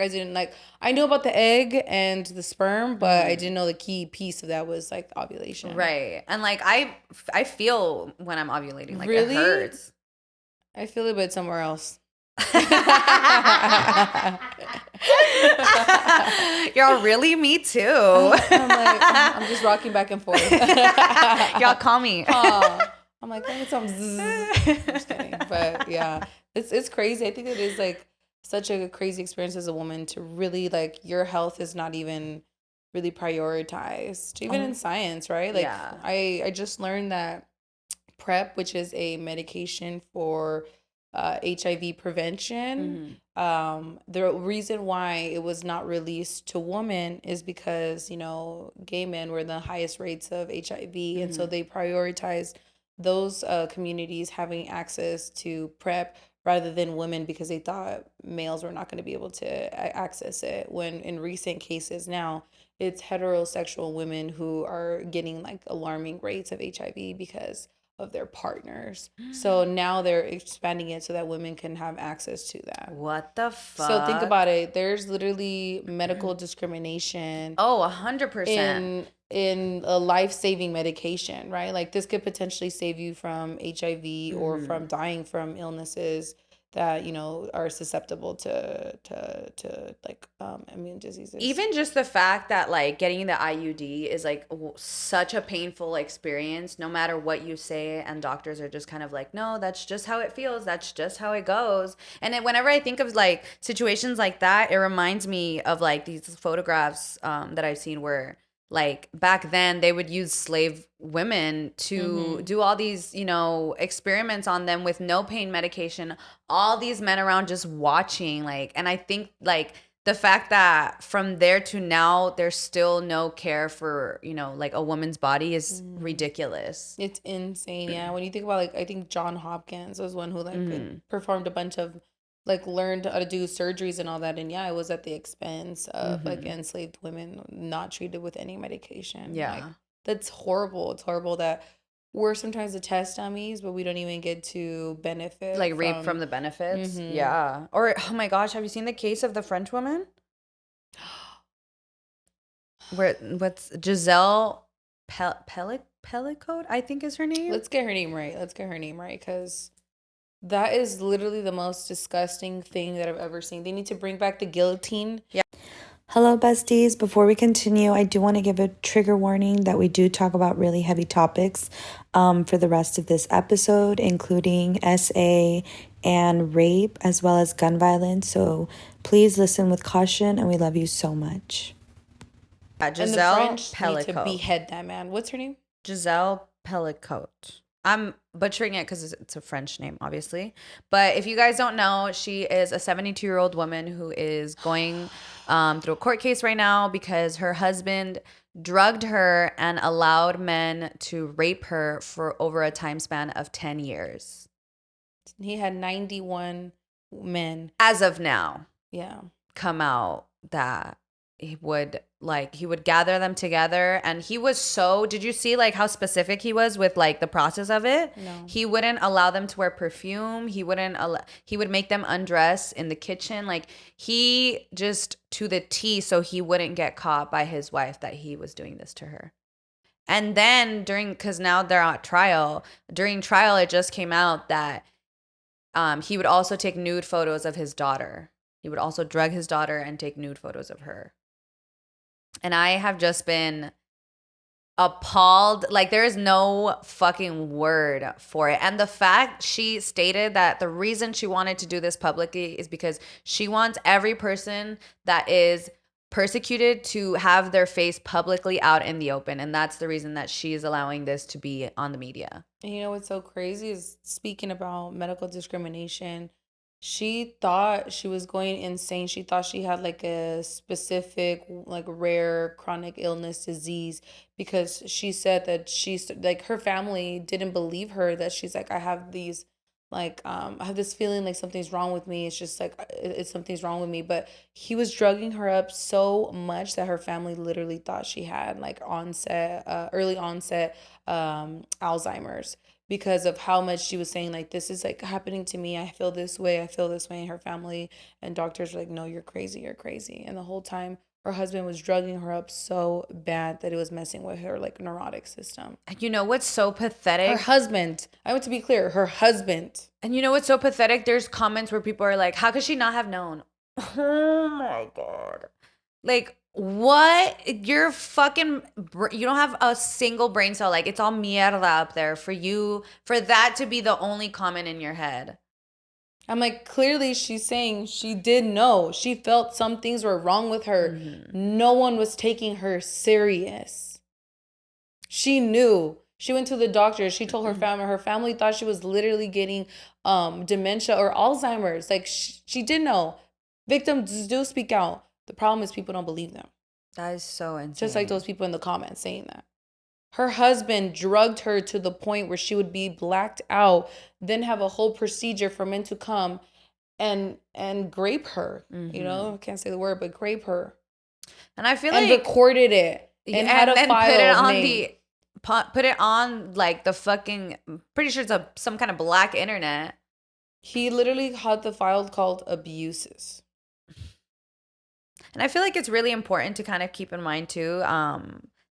A: I knew about the egg and the sperm, but I didn't know the key piece of that was like ovulation.
B: Right. And like I feel when I'm ovulating, like
A: really?
B: It hurts.
A: I feel it, but somewhere else.
B: Y'all really? Me too.
A: I'm just rocking back and forth.
B: Y'all call me.
A: I'm like, let me some zzz. I'm just kidding. But yeah, it's crazy. I think it is like such a crazy experience as a woman to really like your health is not even really prioritized, even in science, right? Like I just learned that PrEP, which is a medication for HIV prevention. The reason why it was not released to women is because, you know, gay men were the highest rates of HIV. And so they prioritized those communities having access to PrEP rather than women because they thought males were not going to be able to access it. When in recent cases now, it's heterosexual women who are getting like alarming rates of HIV because of their partners. So now they're expanding it so that women can have access to that.
B: What the fuck?
A: So think about it. There's literally medical discrimination.
B: Oh, 100%.
A: In a life-saving medication, right? Like this could potentially save you from HIV or from dying from illnesses that, you know, are susceptible to like immune diseases.
B: Even just the fact that like getting the IUD is like such a painful experience, no matter what you say, and doctors are just kind of like, no, that's just how it feels, that's just how it goes. And whenever I think of like situations like that, it reminds me of like these photographs that I've seen where like back then they would use slave women to do all these, you know, experiments on them with no pain medication, all these men around just watching, like, and I think like the fact that from there to now there's still no care for, you know, like a woman's body is ridiculous.
A: It's insane. Yeah, when you think about like I think John Hopkins was one who like performed a bunch of like learned how to do surgeries and all that, and yeah, it was at the expense of like enslaved women not treated with any medication.
B: Yeah,
A: like, that's horrible. It's horrible that we're sometimes the test dummies, but we don't even get to benefit,
B: like reap from the benefits. Yeah. Or oh my gosh, have you seen the case of the French woman? What's Gisèle Pelicot? I think is her name.
A: Let's get her name right. Because that is literally the most disgusting thing that I've ever seen. They need to bring back the guillotine.
B: Yeah.
C: Hello, besties. Before we continue, I do want to give a trigger warning that we do talk about really heavy topics for the rest of this episode, including SA and rape, as well as gun violence. So please listen with caution, and we love you so much.
B: Gisèle
A: and the French
B: Pelicot.
A: need to behead that man. What's her name?
B: Gisèle Pelicot. I'm butchering it because it's a French name, obviously. But if you guys don't know, she is a 72-year-old woman who is going through a court case right now because her husband drugged her and allowed men to rape her for over a time span of 10 years.
A: He had 91 men.
B: As of now.
A: Yeah.
B: Come out that he would gather them together, and he was so, did you see like how specific he was with like the process of it?
A: No.
B: He wouldn't allow them to wear perfume. He would make them undress in the kitchen. Like he just to the T, so he wouldn't get caught by his wife that he was doing this to her. And then because now they're at trial, during trial it just came out that he would also take nude photos of his daughter. He would also drug his daughter and take nude photos of her. And I have just been appalled. Like, there is no fucking word for it. And the fact she stated that the reason she wanted to do this publicly is because she wants every person that is persecuted to have their face publicly out in the open. And that's the reason that she is allowing this to be on the media.
A: And you know what's so crazy is, speaking about medical discrimination, she thought she was going insane. She thought she had like a specific, like rare chronic illness disease, because she said that she's like, her family didn't believe her, that she's like, I have these like, I have this feeling like something's wrong with me. It's just like, it's something's wrong with me. But he was drugging her up so much that her family literally thought she had like early onset Alzheimer's, because of how much she was saying like, this is like happening to me. I feel this way. And her family and doctors were like, no, you're crazy. And the whole time her husband was drugging her up so bad that it was messing with her like neurotic system.
B: You know what's so pathetic?
A: Her husband. I want to be clear. Her husband.
B: And you know what's so pathetic? There's comments where people are like, how could she not have known? Oh my God. Like, what? You're fucking, you don't have a single brain cell. Like, it's all mierda up there for that to be the only comment in your head.
A: I'm like, clearly she's saying she did know. She felt some things were wrong with her. Mm-hmm. No one was taking her serious. She knew. She went to the doctor. She told her family. Her family thought she was literally getting dementia or Alzheimer's. Like, she did know. Victims do speak out. The problem is people don't believe them.
B: That is so insane.
A: Just like those people in the comments saying that. Her husband drugged her to the point where she would be blacked out, then have a whole procedure for men to come and grape her. Mm-hmm. You know, I can't say the word, but grape her.
B: And I feel
A: and like recorded it
B: and had a file put it on like the fucking, pretty sure it's some kind of black internet.
A: He literally had the file called abuses.
B: And I feel like it's really important to kind of keep in mind too,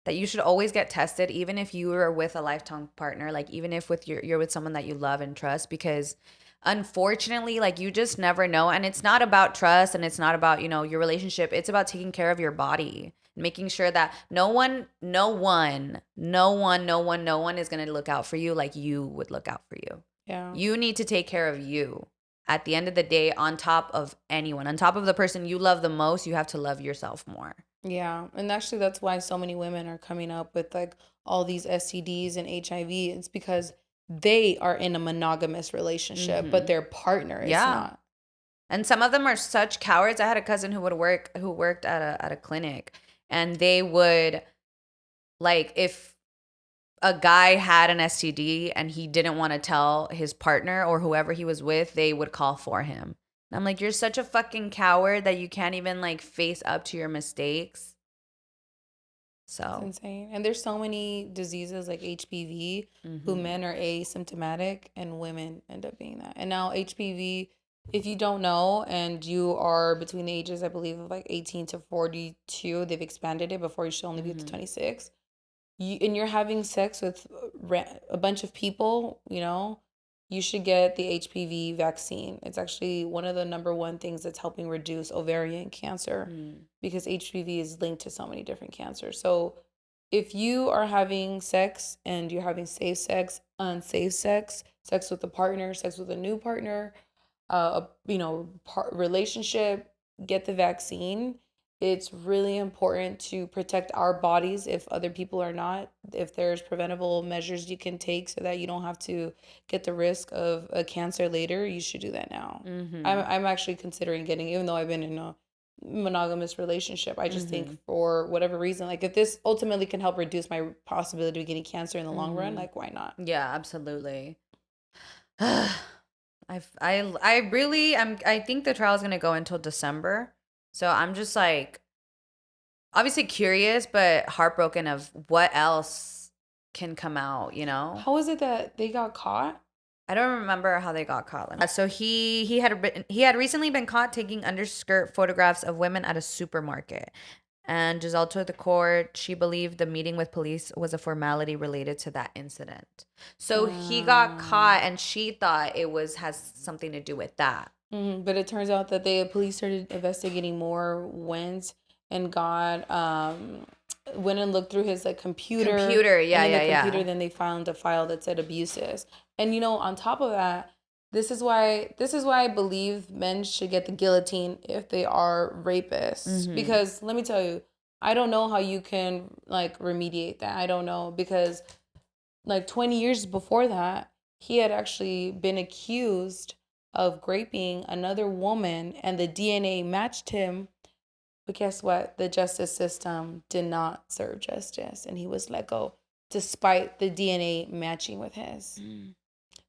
B: that you should always get tested, even if you are with a lifetime partner, like even if you're with someone that you love and trust, because unfortunately, like, you just never know. And it's not about trust, and it's not about, you know, your relationship. It's about taking care of your body, making sure that no one is going to look out for you like you would look out for you.
A: Yeah.
B: You need to take care of you. At the end of the day, on top of anyone, on top of the person you love the most, you have to love yourself more.
A: Yeah. And actually, that's why so many women are coming up with like all these STDs and HIV. It's because they are in a monogamous relationship, but their partner is not.
B: And some of them are such cowards. I had a cousin who worked at a clinic, and they would, like, if a guy had an STD and he didn't want to tell his partner or whoever he was with, they would call for him. And I'm like, you're such a fucking coward that you can't even like face up to your mistakes. So
A: it's insane. And there's so many diseases like HPV who men are asymptomatic and women end up being that. And now HPV, if you don't know and you are between the ages, I believe, of like 18 to 42, they've expanded it. Before, you should only be to 26. And you're having sex with a bunch of people, you know, you should get the HPV vaccine. It's actually one of the number one things that's helping reduce ovarian cancer, because HPV is linked to so many different cancers. So if you are having sex and you're having safe sex, unsafe sex, sex with a partner, sex with a new partner, relationship, get the vaccine. it's really important to protect our bodies if other people are not. If there's preventable measures you can take so that you don't have to get the risk of a cancer later, you should do that now. I'm actually considering getting, even though I've been in a monogamous relationship, I just think for whatever reason, like if this ultimately can help reduce my possibility of getting cancer in the long run, like why not?
B: Yeah, absolutely. I think the trial is gonna go until December. So I'm just like obviously curious, but heartbroken of what else can come out, you know?
A: How is it that they got caught?
B: I don't remember how they got caught. So he had recently been caught taking underskirt photographs of women at a supermarket. And Giselle told the court she believed the meeting with police was a formality related to that incident. So he got caught and she thought it has something to do with that.
A: But it turns out that the police started investigating more, went and went and looked through his like computer.
B: Yeah,
A: and in
B: yeah,
A: the computer,
B: yeah.
A: then they found a file that said abuses. And you know, on top of that, this is why I believe men should get the guillotine if they are rapists. Because let me tell you, I don't know how you can like remediate that. I don't know, because like 20 years before that, he had actually been accused of raping another woman and the DNA matched him. But guess what? The justice system did not serve justice and he was let go despite the DNA matching with his.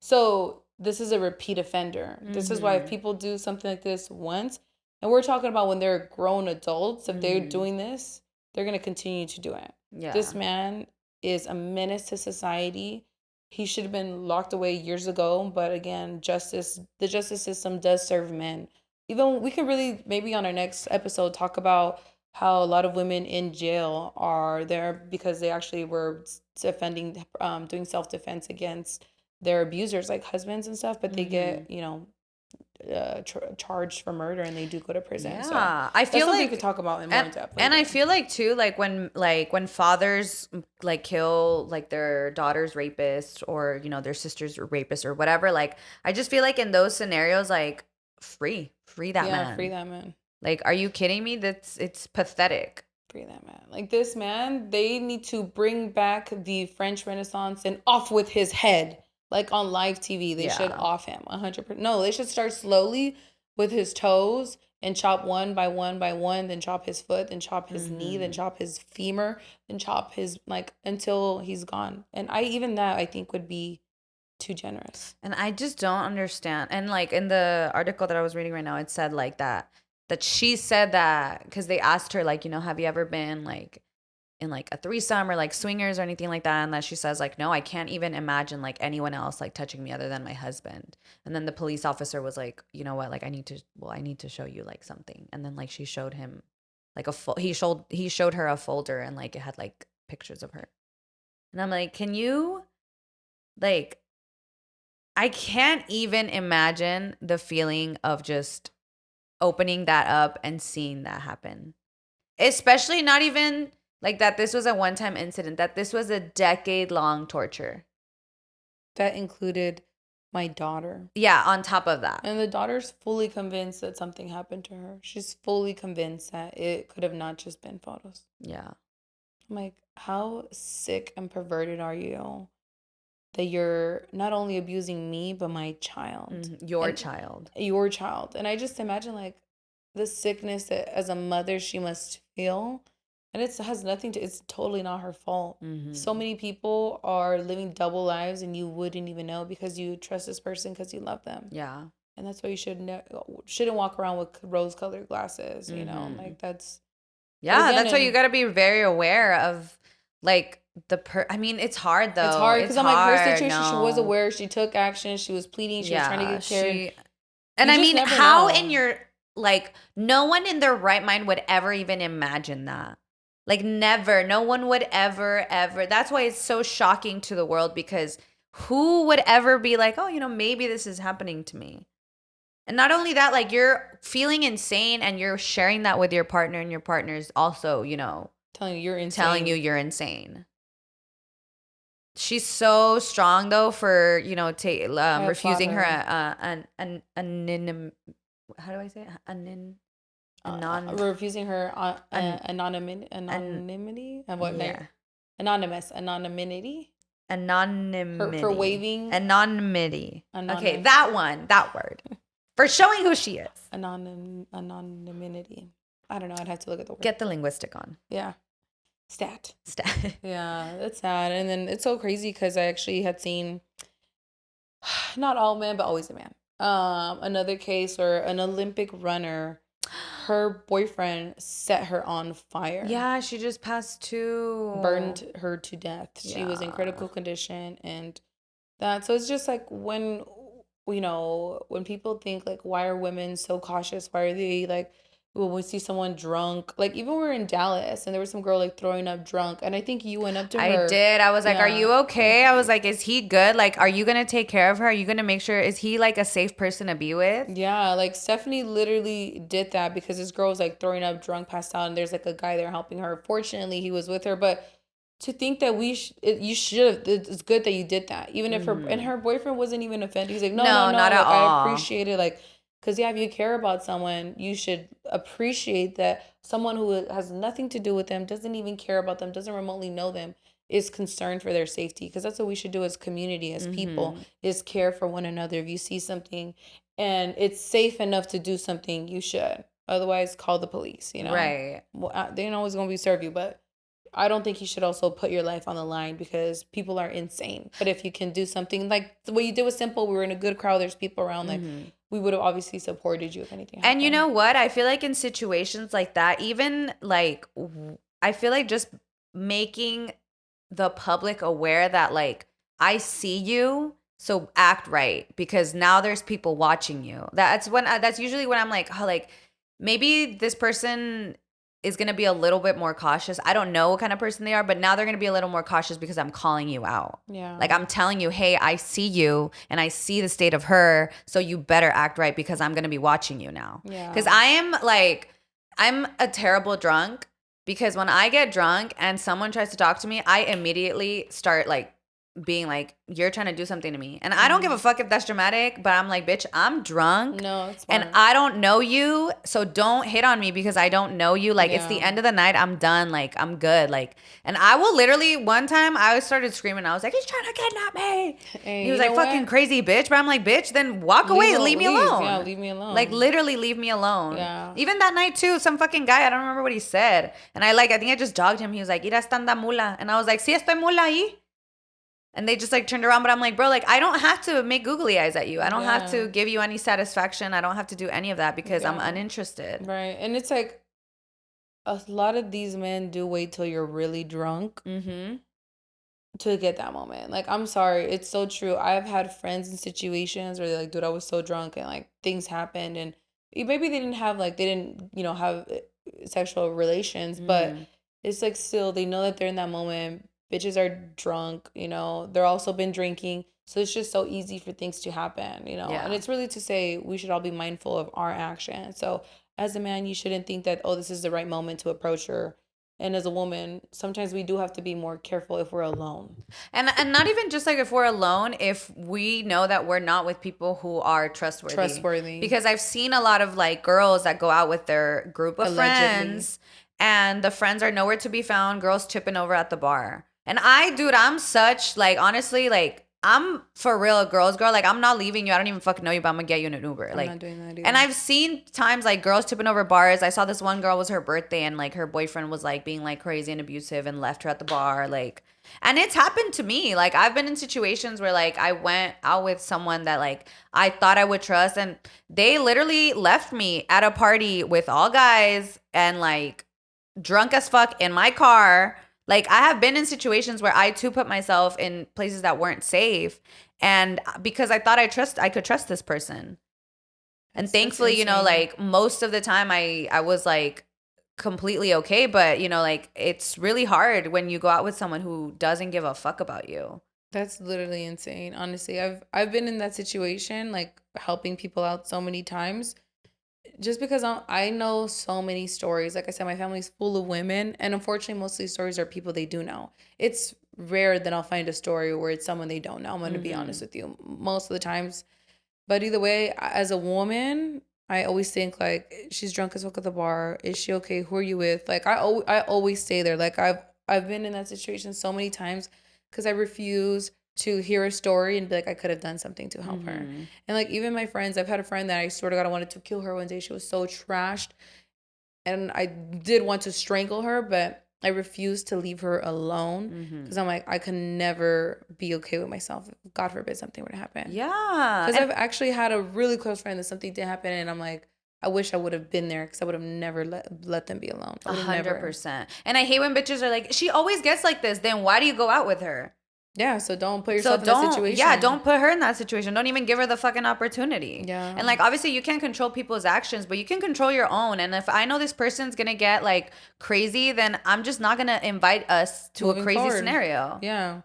A: So this is a repeat offender. This is why if people do something like this once, and we're talking about when they're grown adults, if they're doing this, they're going to continue to do it.
B: Yeah.
A: This man is a menace to society. He should have been locked away years ago. But again, the justice system does serve men. Even we could really maybe on our next episode talk about how a lot of women in jail are there because they actually were defending, doing self-defense against their abusers, like husbands and stuff, but they get, you know, charged for murder and they do go to prison.
B: Yeah,
A: So
B: I feel
A: that's something
B: like
A: we could talk about in more depth.
B: And I feel like too, like when fathers like kill like their daughter's rapist or you know their sister's rapist or whatever, like I just feel like in those scenarios, like free that man.
A: Free that man.
B: Like, are you kidding me? It's pathetic.
A: Free that man. Like this man, they need to bring back the French Renaissance and off with his head. Like on live TV, they should off him 100%. No, they should start slowly with his toes and chop one by one by one, then chop his foot, then chop his knee, then chop his femur, then chop his like until he's gone. And I think would be too generous.
B: And I just don't understand. And like in the article that I was reading right now, it said like that she said that because they asked her like, you know, have you ever been like in like a threesome or like swingers or anything like that, and that she says like, no, I can't even imagine like anyone else like touching me other than my husband. And then the police officer was like, you know what, like I need to show you like something. And then like she showed him like he showed her a folder and like it had like pictures of her. And I'm like, can you like, I can't even imagine the feeling of just opening that up and seeing that happen, especially not even like that this was a one-time incident, that this was a decade-long torture.
A: That included my daughter.
B: Yeah, on top of that.
A: And the daughter's fully convinced that something happened to her. She's fully convinced that it could have not just been photos.
B: Yeah.
A: I'm like, how sick and perverted are you that you're not only abusing me, but my child?
B: Your child.
A: And I just imagine like the sickness that as a mother she must feel. And it has nothing to, it's totally not her fault. So many people are living double lives and you wouldn't even know because you trust this person because you love them.
B: Yeah.
A: And that's why you shouldn't walk around with rose-colored glasses, you know? Like that's...
B: Yeah, that's why you got to be very aware of like I mean, it's hard though.
A: It's hard because I'm like, her situation, she was aware, she took action, she was pleading, she was trying to get care.
B: And I mean, how in your, like, no one in their right mind would ever even imagine that. Like never, no one would ever. That's why it's so shocking to the world, because who would ever be like, oh, you know, maybe this is happening to me. And not only that, like you're feeling insane and you're sharing that with your partner, and your partner's also, you know, telling you you're insane. She's so strong though for, you know, refusing her how do I say it?
A: refusing her anonymity. What?
B: Yeah.
A: Anonymity.
B: Anonymity.
A: For waiving
B: anonymity. Okay, that word. For showing who she is.
A: Anonymity. I don't know. I'd have to look at the word.
B: Get the linguistic on.
A: Yeah. Stat.
B: Yeah,
A: that's sad. And then it's so crazy because I actually had seen, not all men, but always a man. Another case where an Olympic runner, her boyfriend set her on fire.
B: Yeah, she just passed too.
A: Burned her to death. Yeah. She was in critical condition and that. So it's just like when people think like, why are women so cautious? Why are they like, when we see someone drunk, like even we were in Dallas and there was some girl like throwing up drunk and I think you went up to her.
B: I did. I was like, are you okay? I was like, is he good? Like, are you going to take care of her? Are you going to make sure, is he like a safe person to be with?
A: Yeah, like Stephanie literally did that because this girl was like throwing up drunk, passed out, and there's like a guy there helping her. Fortunately, he was with her, but to think that you should, it's good that you did that. Even if her boyfriend wasn't even offended. He's like, no, not
B: like,
A: at all. I appreciate it. Like, because if you care about someone, you should appreciate that someone who has nothing to do with them, doesn't even care about them, doesn't remotely know them, is concerned for their safety. Because that's what we should do as community, as people, is care for one another. If you see something and it's safe enough to do something, you should. Otherwise, call the police,
B: Right.
A: Well, they ain't always going to be serve you, but I don't think you should also put your life on the line because people are insane. But if you can do something like what you did was simple, we were in a good crowd, there's people around, like we would have obviously supported you if anything happened.
B: And you know what? I feel like in situations like that, even like, I feel like just making the public aware that like, I see you, so act right, because now there's people watching you. That's usually when I'm like, oh, like maybe this person is going to be a little bit more cautious. I don't know what kind of person they are, but now they're going to be a little more cautious because I'm calling you out.
A: Yeah.
B: Like I'm telling you, hey, I see you and I see the state of her, so you better act right because I'm going to be watching you now.
A: Yeah.
B: Because I'm a terrible drunk, because when I get drunk and someone tries to talk to me, I immediately start like being like, you're trying to do something to me. And I don't give a fuck if that's dramatic, but I'm like, bitch, I'm drunk.
A: No, it's fine.
B: And I don't know you, so don't hit on me because I don't know you. Like, it's the end of the night. I'm done. Like, I'm good. Like, and I will literally, one time I started screaming. I was like, he's trying to kidnap me. He was like, fucking crazy, bitch. But I'm like, bitch, then walk away. Leave me alone.
A: Yeah, leave me alone.
B: Like, literally leave me alone.
A: Yeah.
B: Even that night, too, some fucking guy, I don't remember what he said. And I think I just dogged him. He was like, ira estanda mula. And I was like, sí, estoy mula ahí. And they just like turned around, but I'm like, bro, like I don't have to make googly eyes at you. I don't have to give you any satisfaction. I don't have to do any of that because I'm uninterested.
A: Right. And it's like a lot of these men do wait till you're really drunk to get that moment. Like, I'm sorry. It's so true. I've had friends in situations where they're like, dude, I was so drunk and like things happened. And maybe they didn't have have sexual relations, but it's like still, they know that they're in that moment. Bitches are drunk, they're also been drinking. So it's just so easy for things to happen, And it's really to say we should all be mindful of our actions. So as a man, you shouldn't think that, oh, this is the right moment to approach her. And as a woman, sometimes we do have to be more careful if we're alone.
B: And not even just like if we're alone, if we know that we're not with people who are trustworthy. Because I've seen a lot of like girls that go out with their group of friends and the friends are nowhere to be found, girls tripping over at the bar. And I'm such, like, honestly, like, I'm for real a girl's girl. Like, I'm not leaving you. I don't even fucking know you, but I'm going to get you in an Uber.
A: I'm not doing that either.
B: And I've seen times, like, girls tipping over bars. I saw this one girl, was her birthday, and, like, her boyfriend was, like, being, like, crazy and abusive and left her at the bar. Like, and it's happened to me. Like, I've been in situations where, like, I went out with someone that, like, I thought I would trust. And they literally left me at a party with all guys and, like, drunk as fuck in my car. Like, I have been in situations where I, too, put myself in places that weren't safe. And because I thought I could trust this person. And thankfully, like, most of the time I was, like, completely okay. But, like, it's really hard when you go out with someone who doesn't give a fuck about you.
A: That's literally insane. Honestly, I've been in that situation, like, helping people out so many times. Just because I know so many stories. Like I said, my family's full of women. And unfortunately, most of these stories are people they do know. It's rare that I'll find a story where it's someone they don't know. I'm going to be honest with you. Most of the times. But either way, as a woman, I always think like she's drunk as fuck at the bar. Is she okay? Who are you with? Like I always stay there. Like I've been in that situation so many times because I refuse to hear a story and be like I could have done something to help her. And like even my friends, I've had a friend that I swear to God I wanted to kill her one day. She was so trashed, and I did want to strangle her, but I refused to leave her alone because I'm like I can never be okay with myself. If God forbid something were to happen.
B: Yeah.
A: Because I've actually had a really close friend that something did happen, and I'm like, I wish I would have been there because I would have never let them be alone.
B: 100%. And I hate when bitches are like, she always gets like this. Then why do you go out with her?
A: Yeah, so don't put yourself in that situation.
B: Yeah, don't put her in that situation. Don't even give her the fucking opportunity.
A: Yeah.
B: And like, obviously you can't control people's actions, but you can control your own. And if I know this person's going to get like crazy, then I'm just not going to invite us to a crazy scenario.
A: Yeah.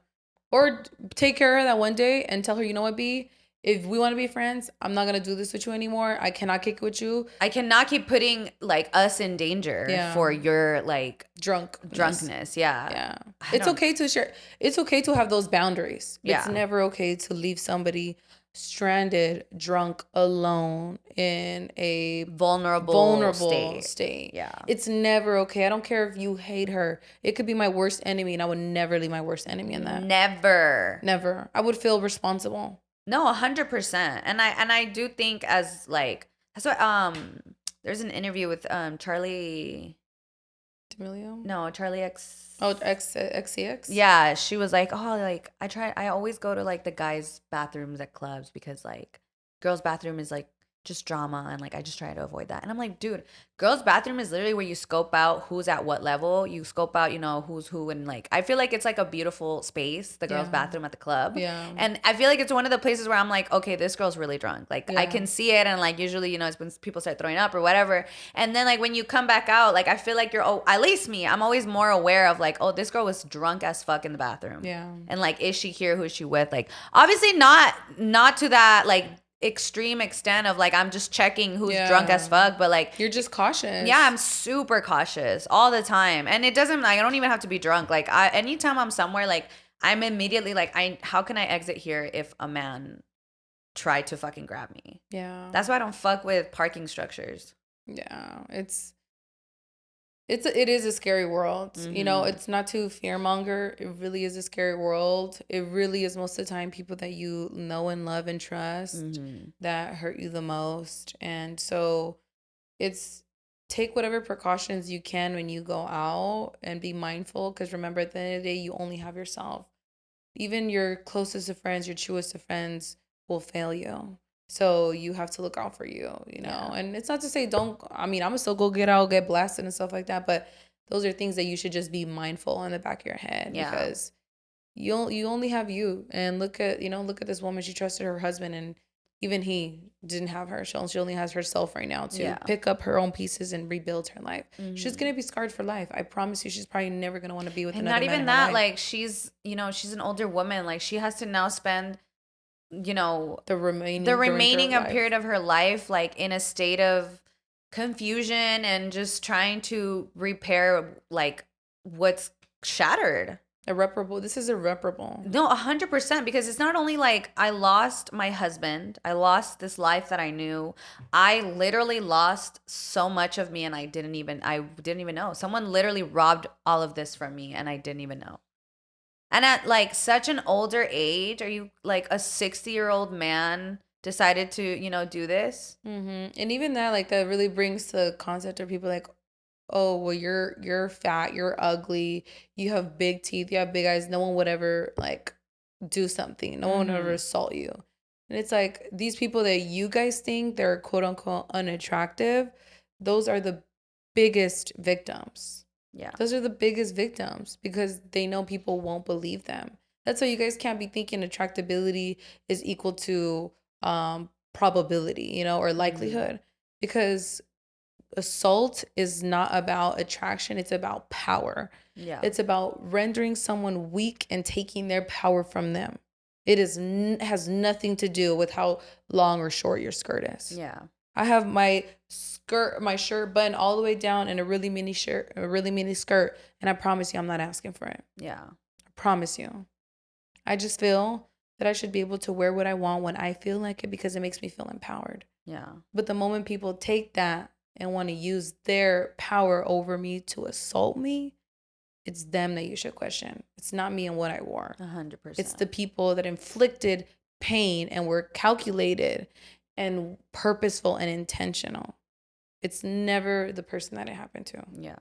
A: Or take care of her that one day and tell her, you know what, B? If we want to be friends, I'm not going to do this with you anymore. I cannot kick it with you.
B: I cannot keep putting like us in danger for your like drunkenness. Yeah.
A: Yeah. It's okay to share. It's okay to have those boundaries.
B: Yeah.
A: It's never okay to leave somebody stranded, drunk, alone in a vulnerable state.
B: Yeah.
A: It's never okay. I don't care if you hate her. It could be my worst enemy, and I would never leave my worst enemy in that. Never. I would feel responsible.
B: No, 100%. And I do think as like that's what there's an interview with Charlie
A: D'Amelio?
B: No, Charlie X.
A: Oh, XCX?
B: Yeah, she was like, "Oh, like I always go to like the guys' bathrooms at clubs because like girls' bathroom is like just drama and like I just try to avoid that." And I'm like, dude, girls' bathroom is literally where you scope out who's at what level. You scope out, you know, who's who, and like I feel like it's like a beautiful space, the girls' bathroom at the club.
A: Yeah.
B: And I feel like it's one of the places where I'm like, okay, this girl's really drunk. Like I can see it, and like usually, you know, it's when people start throwing up or whatever. And then like when you come back out, like I feel like at least me, I'm always more aware of like, oh, this girl was drunk as fuck in the bathroom.
A: Yeah.
B: And like, is she here? Who is she with? Like obviously not to that like extreme extent of like I'm just checking who's drunk as fuck, but like
A: you're just cautious.
B: Yeah, I'm super cautious all the time, and it doesn't like I don't even have to be drunk. Like anytime I'm somewhere, like I'm immediately like how can I exit here if a man tried to fucking grab me?
A: Yeah,
B: that's why I don't fuck with parking structures.
A: Yeah, it is a scary world. You know, it's not to fearmonger. It really is a scary world. It really is most of the time people that you know and love and trust that hurt you the most. And so it's take whatever precautions you can when you go out and be mindful, because remember at the end of the day, you only have yourself. Even your closest of friends, your truest of friends will fail you. So you have to look out for you know? Yeah. And it's not to say I'm gonna still go get out, get blasted and stuff like that. But those are things that you should just be mindful in the back of your head. Yeah. Because you only have you. And look at this woman, she trusted her husband, and even he didn't have her. She only has herself right now to pick up her own pieces and rebuild her life. She's going to be scarred for life. I promise you, she's probably never going to want to be with another man.
B: Not even that, like she's an older woman. Like she has to now spend the remaining period of her life like in a state of confusion and just trying to repair like what's shattered.
A: This is irreparable.
B: No, 100%, because it's not only like I lost my husband, I lost this life that I knew. I literally lost so much of me, and I didn't even know. Someone literally robbed all of this from me, and I didn't even know. And at like such an older age, are you like a 60-year-old man decided to, do this?
A: And even that, like that really brings the concept of people like, oh, well, you're fat, you're ugly, you have big teeth, you have big eyes. No one would ever like do something. No one would ever assault you. And it's like these people that you guys think they're quote unquote unattractive, those are the biggest victims. Yeah. Those are the biggest victims because they know people won't believe them. That's why you guys can't be thinking attractability is equal to probability, or likelihood. Because assault is not about attraction. It's about power. Yeah. It's about rendering someone weak and taking their power from them. It has nothing to do with how long or short your skirt is. Yeah. I have my shirt buttoned all the way down in a really mini skirt, and I promise you I'm not asking for it. Yeah. I promise you. I just feel that I should be able to wear what I want when I feel like it because it makes me feel empowered.
B: Yeah.
A: But the moment people take that and want to use their power over me to assault me, it's them that you should question. It's not me and what I wore.
B: 100%.
A: It's the people that inflicted pain and were calculated and purposeful and intentional. It's never the person that it happened to.
B: Yeah.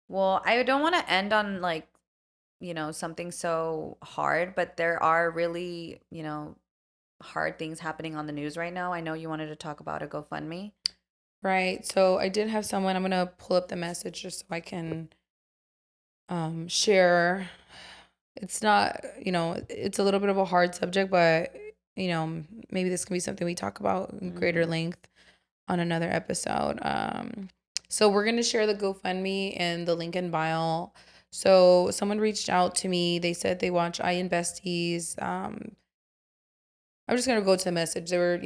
B: Well, I don't want to end on like, something so hard, but there are really, hard things happening on the news right now. I know you wanted to talk about a GoFundMe.
A: Right. So I did have someone, I'm going to pull up the message just so I can share. It's not, it's a little bit of a hard subject, but, maybe this can be something we talk about in greater length on another episode. So we're going to share the GoFundMe and the link in bio. So someone reached out to me. They said they watch I and Besties. I'm just going to go to the message. They were,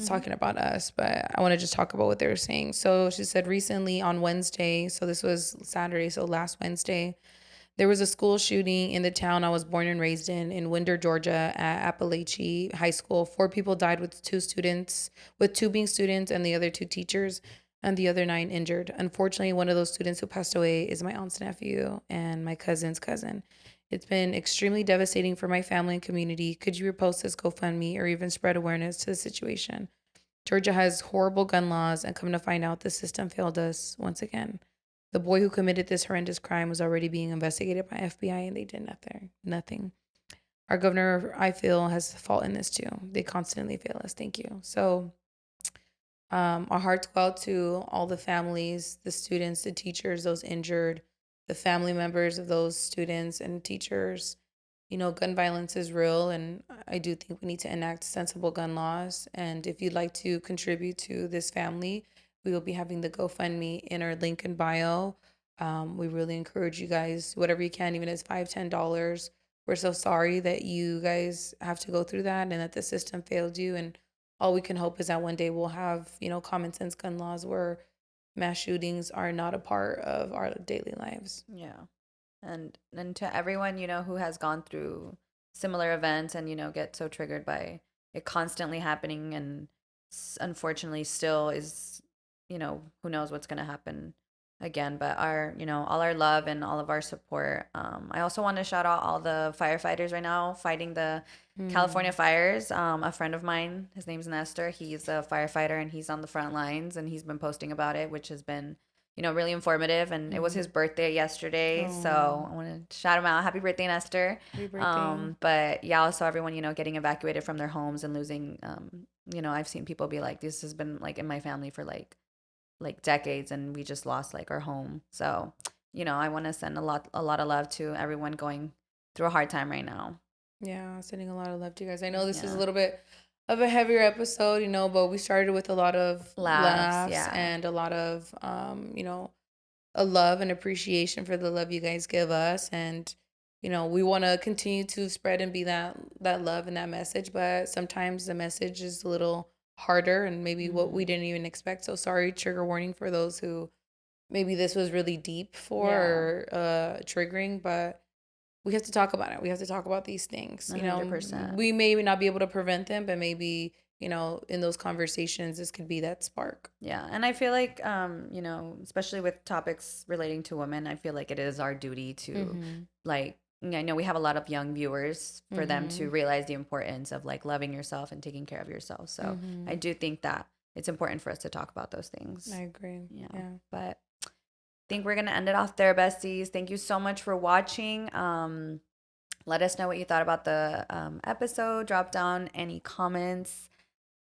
A: talking about us, but I want to just talk about what they were saying. So she said recently on Wednesday, so this was Saturday, so last Wednesday, there was a school shooting in the town I was born and raised in Winder, Georgia, at Appalachia High School. 4 people died with 2 being students and the other 2 teachers, and the other 9 injured. Unfortunately, one of those students who passed away is my aunt's nephew and my cousin's cousin. It's been extremely devastating for my family and community. Could you repost this GoFundMe or even spread awareness to the situation? Georgia has horrible gun laws, and come to find out, the system failed us once again. The boy who committed this horrendous crime was already being investigated by FBI, and they did nothing. Our governor, I feel, has fault in this too. They constantly fail us. Thank you. So our hearts go out to all the families, the students, the teachers, those injured, the family members of those students and teachers. Gun violence is real, and I do think we need to enact sensible gun laws. And if you'd like to contribute to this family, we will be having the GoFundMe in our link in bio. We really encourage you guys, whatever you can, even if it's $5, $10. We're so sorry that you guys have to go through that and that the system failed you. And all we can hope is that one day we'll have, common sense gun laws where mass shootings are not a part of our daily lives.
B: Yeah. And to everyone, who has gone through similar events and, get so triggered by it constantly happening and unfortunately still is, who knows what's going to happen again, but our, all our love and all of our support. I also want to shout out all the firefighters right now fighting the California fires. A friend of mine, his name's Nestor. He's a firefighter and he's on the front lines and he's been posting about it, which has been really informative. And it was his birthday yesterday. So I want to shout him out. Happy birthday, Nestor.
A: Happy birthday.
B: But yeah, also everyone, getting evacuated from their homes and losing, I've seen people be like, this has been like in my family for like decades and we just lost like our home. So, I want to send a lot of love to everyone going through a hard time right now.
A: Yeah, sending a lot of love to you guys. I know this is a little bit of a heavier episode, but we started with a lot of laughs and a lot of, a love and appreciation for the love you guys give us. And, we want to continue to spread and be that love and that message. But sometimes the message is a little harder and maybe what we didn't even expect. So sorry, trigger warning for those who maybe this was really deep for or triggering, but we have to talk about it. We have to talk about these things.
B: 100%.
A: We may not be able to prevent them, but maybe, in those conversations, this could be that spark.
B: Yeah. And I feel like, especially with topics relating to women, I feel like it is our duty to like, I know we have a lot of young viewers for them to realize the importance of like loving yourself and taking care of yourself. So I do think that it's important for us to talk about those things.
A: I agree. Yeah.
B: But think we're going to end it off there, besties. Thank you so much for watching. Let us know what you thought about the episode. Drop down any comments.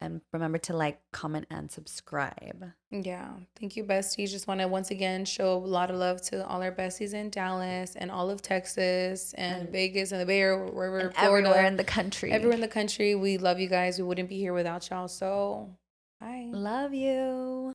B: And remember to like, comment, and subscribe.
A: Yeah. Thank you, besties. Just want to once again show a lot of love to all our besties in Dallas and all of Texas and Vegas and the Bay Area, wherever, Florida.
B: Everywhere in the country.
A: Everywhere in the country. We love you guys. We wouldn't be here without y'all. So, bye.
B: Love you.